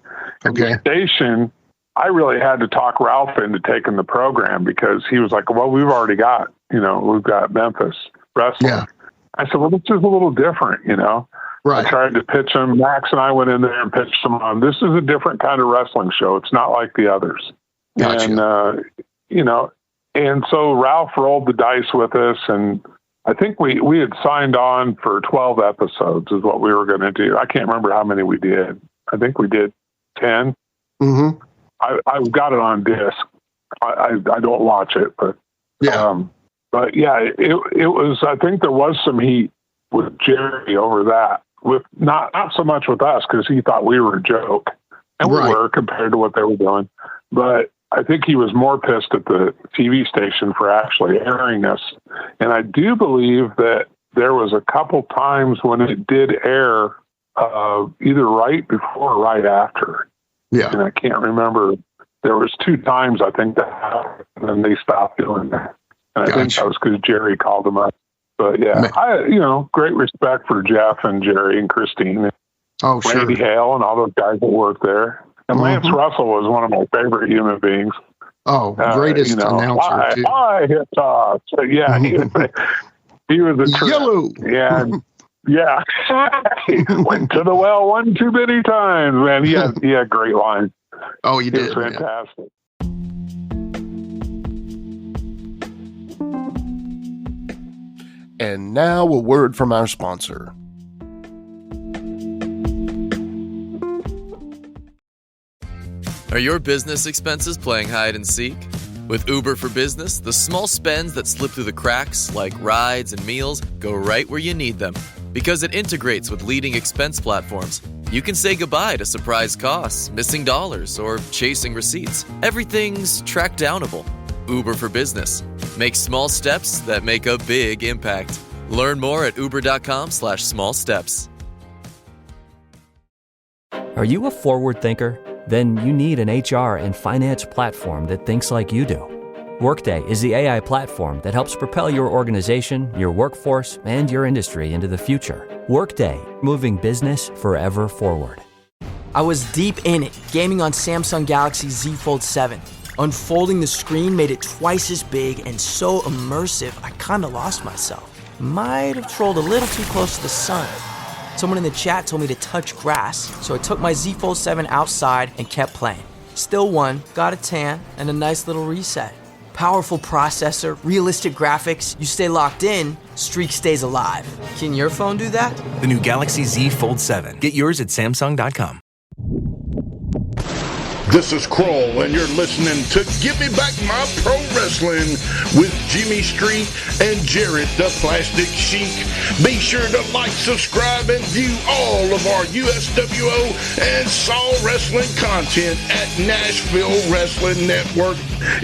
Okay. The station, I really had to talk Ralph into taking the program because he was like, "Well, we've already got, we've got Memphis wrestling." Yeah. I said, "Well, this is a little different, Right. I tried to pitch him. Maxx and I went in there and pitched him on, this is a different kind of wrestling show. It's not like the others. Gotcha. And, And so Ralph rolled the dice with us, and I think we had signed on for 12 episodes is what we were going to do. I can't remember how many we did. I think we did 10. Mm-hmm. I've got it on disc. I don't watch it, but yeah. But yeah, it was. I think there was some heat with Jerry over that. With not so much with us because he thought we were a joke, and we were compared to what they were doing. But I think he was more pissed at the TV station for actually airing us. And I do believe that there was a couple times when it did air, either right before or right after. Yeah. And I can't remember. There was 2 times I think that happened, and then they stopped doing that. And I think that was because Jerry called them up. But yeah, great respect for Jeff and Jerry and Christine. Oh, sure. Randy Hale and all those guys that worked there. And Lance Russell was one of my favorite human beings. Oh, greatest announcer, too. Why hit toss? So, yeah, he was a trip. Yellow. Yeah. Yeah. He went to the well one too many times, man. He had great lines. Oh, he did. It was fantastic. And now a word from our sponsor. Are your business expenses playing hide and seek? With Uber for Business, the small spends that slip through the cracks, like rides and meals, go right where you need them. Because it integrates with leading expense platforms, you can say goodbye to surprise costs, missing dollars, or chasing receipts. Everything's track downable. Uber for Business. Make small steps that make a big impact. Learn more at uber.com/small steps. Are you a forward thinker? Then you need an HR and finance platform that thinks like you do. Workday is the AI platform that helps propel your organization, your workforce, and your industry into the future. Workday, moving business forever forward. I was deep in it, gaming on Samsung Galaxy Z Fold 7. Unfolding the screen made it twice as big and so immersive, I kinda lost myself. Might have trolled a little too close to the sun. Someone in the chat told me to touch grass, so I took my Z Fold 7 outside and kept playing. Still won, got a tan, and a nice little reset. Powerful processor, realistic graphics, you stay locked in, streak stays alive. Can your phone do that? The new Galaxy Z Fold 7. Get yours at Samsung.com. This is Kroll, and you're listening to Give Me Back My Pro Wrestling with Jimmy Street and Jared the Plastic Sheik. Be sure to like, subscribe, and view all of our USWO and Saw Wrestling content at Nashville Wrestling Network,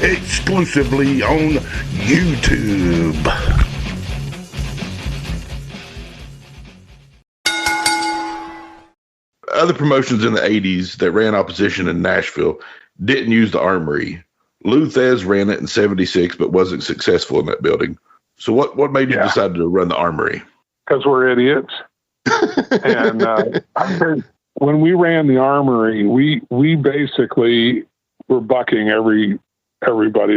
exclusively on YouTube. Other promotions in the 80s that ran opposition in Nashville didn't use the Armory. Lou Thez ran it in 76, but wasn't successful in that building. So what made you decide to run the Armory? Because we're idiots. And I heard when we ran the Armory, we basically were bucking everybody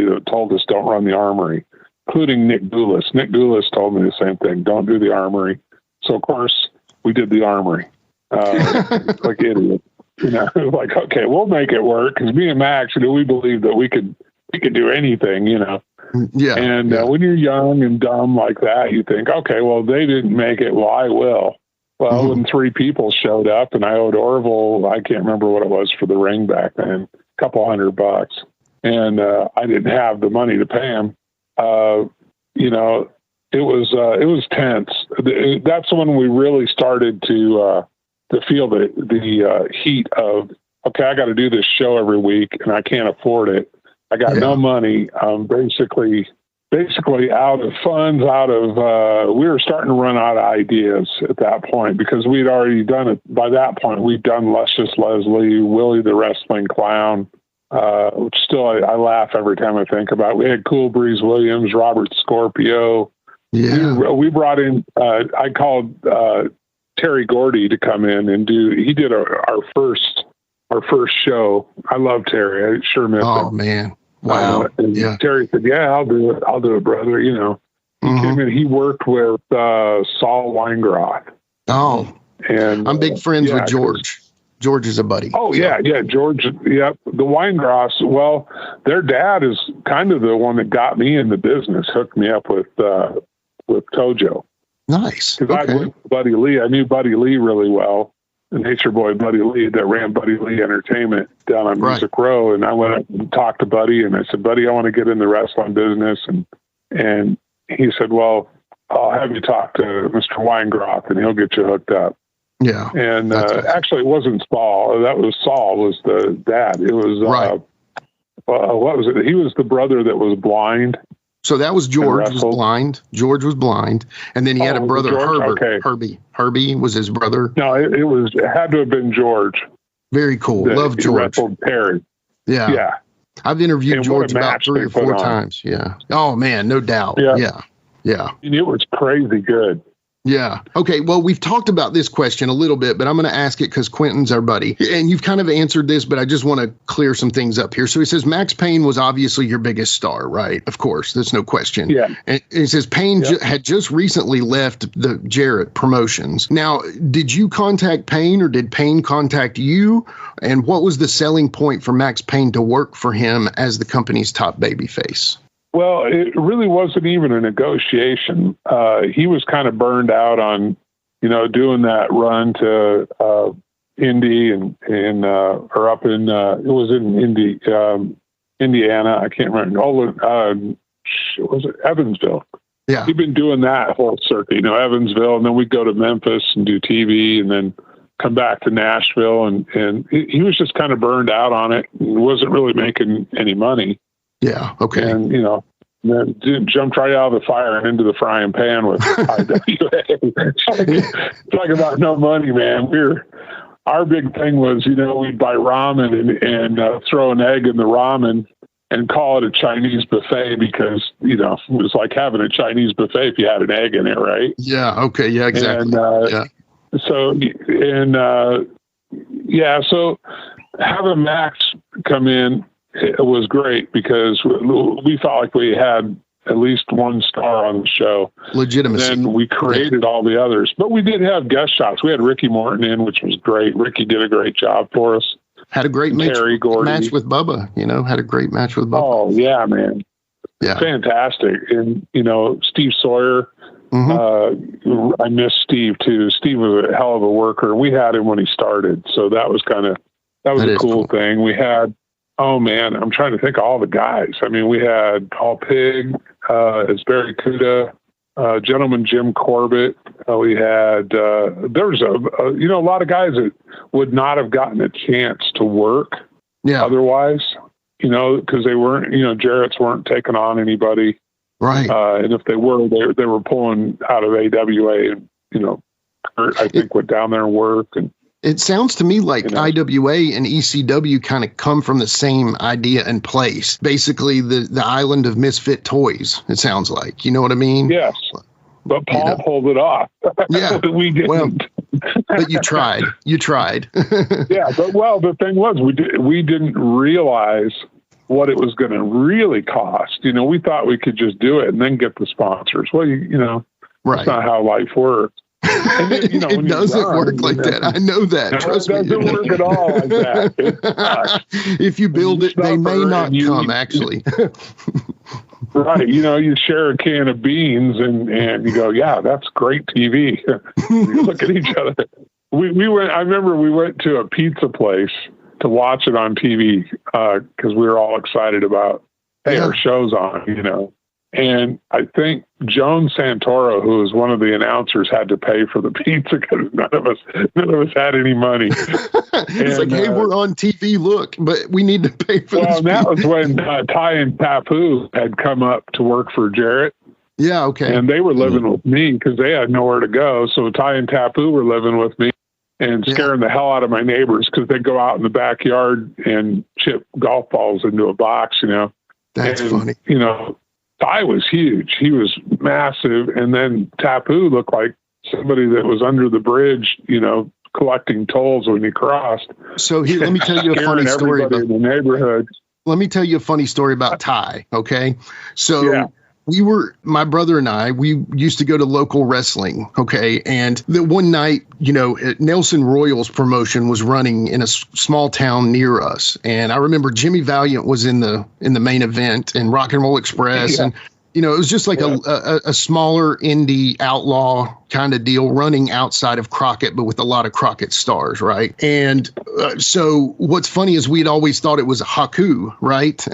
that told us don't run the Armory, including Nick Goulas. Nick Goulas told me the same thing, don't do the Armory. So, of course, we did the Armory. Like idiots, like, okay, we'll make it work. Cause me and Max, we believe that we could do anything, Yeah. And when you're young and dumb like that, you think, okay, well, they didn't make it. Well, I will. Well, when 3 people showed up and I owed Orville, I can't remember what it was for the ring back then, a couple $100, and I didn't have the money to pay him. It was tense. That's when we really started to feel the heat of, okay, I got to do this show every week and I can't afford it. I got no money. Basically out of funds, we were starting to run out of ideas at that point because we'd already done it. By that point, we'd done Luscious Leslie, Willie the Wrestling Clown, which still I laugh every time I think about it. We had Cool Breeze Williams, Robert Scorpio. Yeah. We brought in, I called Terry Gordy to come in and he did our first show. I love Terry. I sure miss him. Oh man. Wow. And Terry said, yeah, I'll do it, brother. He came in, he worked with Saul Weingroth. Oh, and I'm big friends with George. George is a buddy. Oh, so. Yeah. George, yep. The Weingross, well, their dad is kind of the one that got me in the business, hooked me up with Tojo. Nice. Because I worked with Buddy Lee. I knew Buddy Lee really well, the Nature Boy Buddy Lee that ran Buddy Lee Entertainment down on Music Row. And I went up and talked to Buddy, and I said, Buddy, I want to get in the wrestling business. And he said, well, I'll have you talk to Mr. Weingroth, and he'll get you hooked up. Yeah. And actually, it wasn't Saul. That was Saul was the dad. It was, what was it? He was the brother that was blind. So that was George was blind. George was blind. And then he had a brother, Herbert. Okay. Herbie was his brother. No, it had to have been George. Very cool. Love George. Perry. Yeah. Yeah. I've interviewed George about 3 or 4 times. Yeah. Oh, man, no doubt. Yeah. And it was crazy good. Yeah. Okay. Well, we've talked about this question a little bit, but I'm going to ask it because Quentin's our buddy. And you've kind of answered this, but I just want to clear some things up here. So he says Maxx Payne was obviously your biggest star, right? Of course. There's no question. Yeah. And he says Payne had just recently left the Jarrett Promotions. Now, did you contact Payne or did Payne contact you? And what was the selling point for Maxx Payne to work for him as the company's top babyface? Well, it really wasn't even a negotiation. He was kind of burned out on, doing that run to Indy or up in it was in Indy, Indiana. I can't remember. Was it Evansville? Yeah, he'd been doing that whole circuit. Evansville, and then we'd go to Memphis and do TV, and then come back to Nashville, and he was just kind of burned out on it. He wasn't really making any money. Yeah. Okay. And, then jumped right out of the fire and into the frying pan with IWA. Talk about no money, man. Our big thing was, we'd buy ramen and throw an egg in the ramen and call it a Chinese buffet because, it was like having a Chinese buffet if you had an egg in it, right? Yeah. Okay. Yeah, exactly. And, so having Max come in, it was great because we felt like we had at least one star on the show. Legitimacy. And then we created all the others. But we did have guest shots. We had Ricky Morton in, which was great. Ricky did a great job for us. Had a great match with Bubba, had a great match with Bubba. Oh, yeah, man. Yeah. Fantastic. And, Steve Sawyer, I miss Steve, too. Steve was a hell of a worker. We had him when he started. So that was a cool thing. We had, oh man, I'm trying to think of all the guys. I mean, we had Paul Pig, as Barry Kuda, gentleman Jim Corbett. We had, there was a lot of guys that would not have gotten a chance to work otherwise, because they weren't, Jarrett's weren't taking on anybody. Right. And if they were, they were pulling out of AWA and, Kurt, I think, went down there and worked. And it sounds to me like IWA and ECW kind of come from the same idea and place. Basically, the island of misfit toys, it sounds like. You know what I mean? Yes. But Paul pulled it off. Yeah. We didn't. Well, but you tried. You tried. Yeah. But, the thing was, we didn't realize what it was going to really cost. We thought we could just do it and then get the sponsors. Well, that's not how life works. And then, it doesn't work like that. I know that. Trust me. It doesn't work at all like that. If you build it, they may not come, actually. Right. You share a can of beans and you go, yeah, that's great TV. You look at each other. I remember we went to a pizza place to watch it on TV because we were all excited about, our show's on, And I think Joan Santoro, who was one of the announcers, had to pay for the pizza because none of us had any money. It's like, hey, we're on TV, look, but we need to pay for this. Well, that was when Ty and Papu had come up to work for Jarrett. Yeah, okay. And they were living with me because they had nowhere to go. So Ty and Tapu were living with me and scaring the hell out of my neighbors because they'd go out in the backyard and chip golf balls into a box, That's funny. Ty was huge. He was massive. And then Tapu looked like somebody that was under the bridge, collecting tolls when he crossed. So here, let me tell you a funny story about the neighborhood. Let me tell you a funny story about Ty. Okay. So my brother and I, we used to go to local wrestling. Okay. And the one night, Nelson Royal's promotion was running in a small town near us. And I remember Jimmy Valiant was in the main event and Rock and Roll Express. Yeah. And, it was just like a smaller indie outlaw kind of deal running outside of Crockett, but with a lot of Crockett stars, right? And so what's funny is we'd always thought it was Haku, right?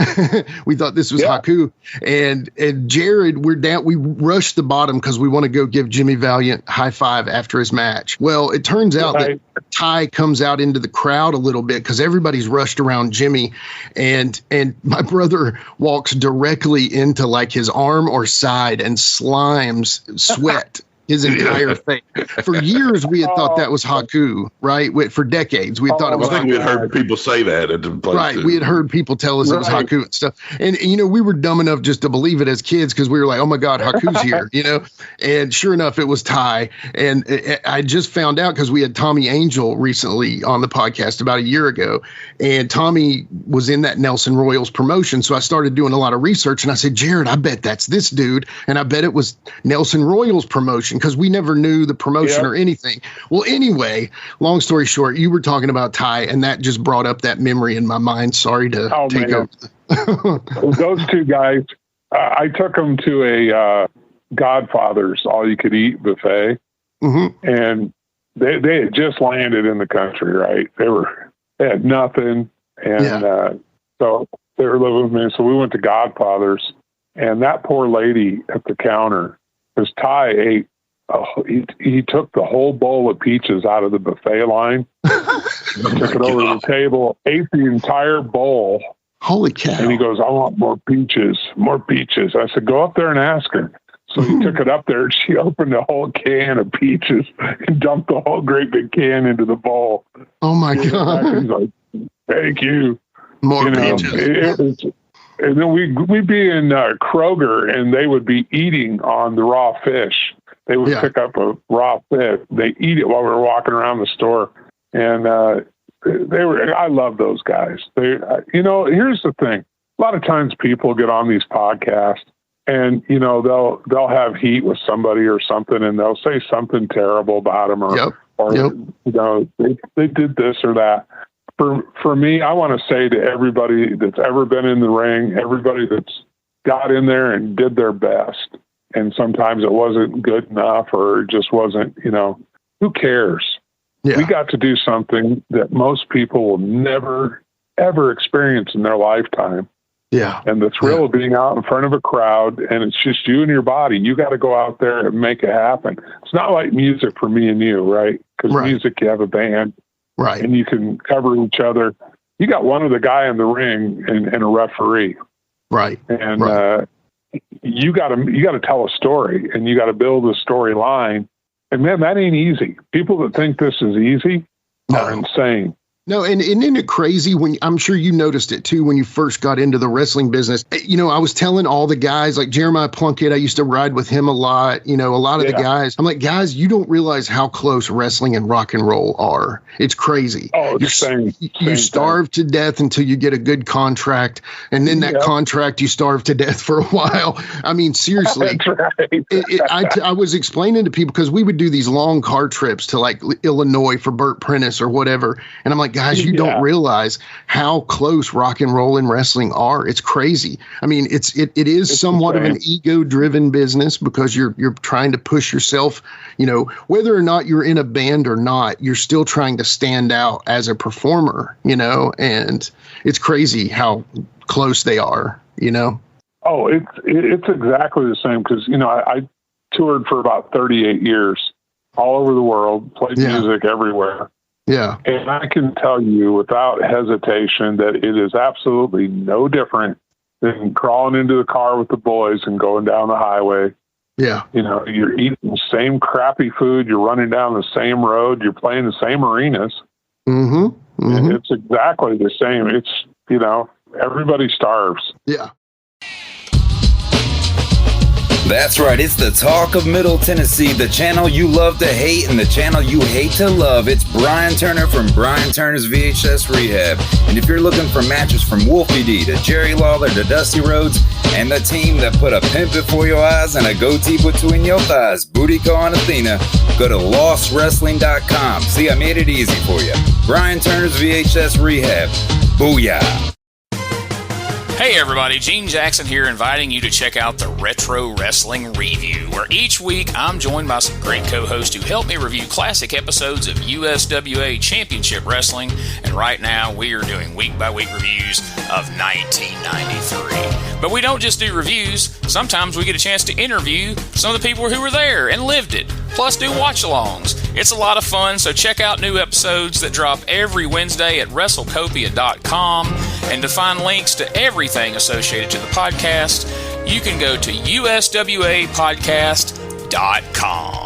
We thought this was Haku. And Jared, we rushed the bottom because we want to go give Jimmy Valiant high five after his match. Well, it turns out that Ty comes out into the crowd a little bit because everybody's rushed around Jimmy, and my brother walks directly into like his arm or side and slimes sweat his entire face. For years, we had thought that was Haku, right? For decades, we had thought it was Haku. I think we had heard people say that at the place. Right. We had heard people tell us it was Haku and stuff. And, we were dumb enough just to believe it as kids because we were like, oh, my God, Haku's here, And sure enough, it was Ty. And I just found out because we had Tommy Angel recently on the podcast about a year ago. And Tommy was in that Nelson Royals promotion. So I started doing a lot of research. And I said, Jared, I bet that's this dude. And I bet it was Nelson Royals promotion, because we never knew the promotion or anything. Well, anyway, long story short, you were talking about Ty, and that just brought up that memory in my mind. Sorry to take over. Those two guys, I took them to a Godfather's all-you-could-eat buffet, and they had just landed in the country, right? They had nothing, and so they were living with me. So we went to Godfather's, and that poor lady at the counter, because Ty ate. He took the whole bowl of peaches out of the buffet line, took it over to the table, ate the entire bowl. Holy cow. And he goes, I want more peaches, more peaches. I said, go up there and ask her. So he took it up there, and she opened a whole can of peaches and dumped the whole great big can into the bowl. Oh, my God. He's like, thank you. More peaches. And then we'd be in Kroger, and they would be eating on the raw fish. They would pick up a raw fish. They eat it while we were walking around the store. And I love those guys. Here's the thing. A lot of times people get on these podcasts and, they'll have heat with somebody or something, and they'll say something terrible about them or they did this or that. For me, I want to say to everybody that's ever been in the ring, everybody that's got in there and did their best, and sometimes it wasn't good enough or it just wasn't, who cares? Yeah. We got to do something that most people will never, ever experience in their lifetime. Yeah. And the thrill of being out in front of a crowd, and it's just you and your body. You got to go out there and make it happen. It's not like music for me and you, right? Because music, you have a band. Right. And you can cover each other. You got one of the guy in the ring and a referee. Right. And you got to tell a story, and you got to build a storyline. And man, that ain't easy. People that think this is easy are insane. No, and isn't it crazy when I'm sure you noticed it too when you first got into the wrestling business? I was telling all the guys like Jeremiah Plunkett, I used to ride with him a lot. A lot of the guys. I'm like, guys, you don't realize how close wrestling and rock and roll are. It's crazy. Oh, it's same starve to death until you get a good contract, and then that contract you starve to death for a while. I mean, seriously. That's right. I was explaining to people because we would do these long car trips to like Illinois for Burt Prentice or whatever, and I'm like, guys, you don't realize how close rock and roll and wrestling are. It's crazy. I mean, it is somewhat of an ego-driven business because you're trying to push yourself, whether or not you're in a band or not, you're still trying to stand out as a performer, and it's crazy how close they are, Oh, it's exactly the same because, I toured for about 38 years all over the world, played music everywhere. Yeah. And I can tell you without hesitation that it is absolutely no different than crawling into the car with the boys and going down the highway. Yeah. You're eating the same crappy food. You're running down the same road. You're playing the same arenas. Mm-hmm. Mm-hmm. And it's exactly the same. It's, everybody starves. Yeah. That's right, it's the talk of Middle Tennessee, the channel you love to hate and the channel you hate to love. It's Brian Turner from Brian Turner's VHS Rehab. And if you're looking for matches from Wolfie D to Jerry Lawler to Dusty Rhodes and the team that put a pimp before your eyes and a goatee between your thighs, Booty Call and Athena, go to lostwrestling.com. See, I made it easy for you. Brian Turner's VHS Rehab. Booyah. Hey everybody, Gene Jackson here, inviting you to check out the Retro Wrestling Review, where each week I'm joined by some great co-hosts who help me review classic episodes of USWA Championship Wrestling, and right now we are doing week-by-week reviews of 1993. But we don't just do reviews, sometimes we get a chance to interview some of the people who were there and lived it, plus do watch-alongs. It's a lot of fun, so check out new episodes that drop every Wednesday at WrestleCopia.com, and to find links to everything associated to the podcast, you can go to uswapodcast.com.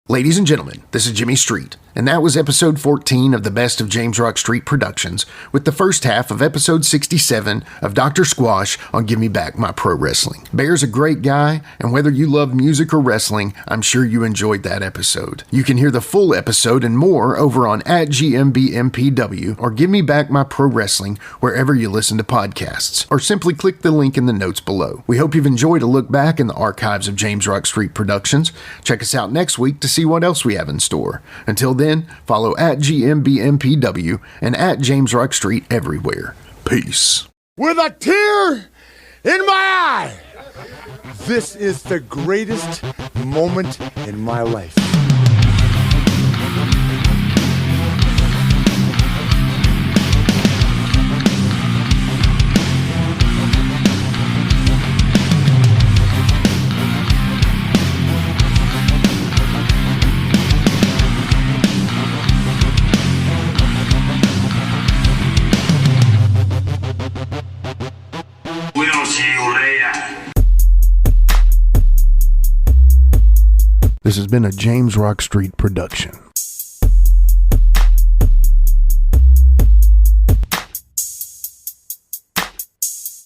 Ladies and gentlemen, this is Jimmy Street, and that was episode 14 of the Best of James Rock Street Productions, with the first half of episode 67 of Dr. Squash on Give Me Back My Pro Wrestling. Bear's a great guy, and whether you love music or wrestling, I'm sure you enjoyed that episode. You can hear the full episode and more over on @GMBMPW or Give Me Back My Pro Wrestling wherever you listen to podcasts, or simply click the link in the notes below. We hope you've enjoyed a look back in the archives of James Rock Street Productions. Check us out next week to see what else we have in store. Until then, follow @GMBMPW and @JamesRockStreet everywhere. Peace. With a tear in my eye, this is the greatest moment in my life. This has been a James Rock Street production.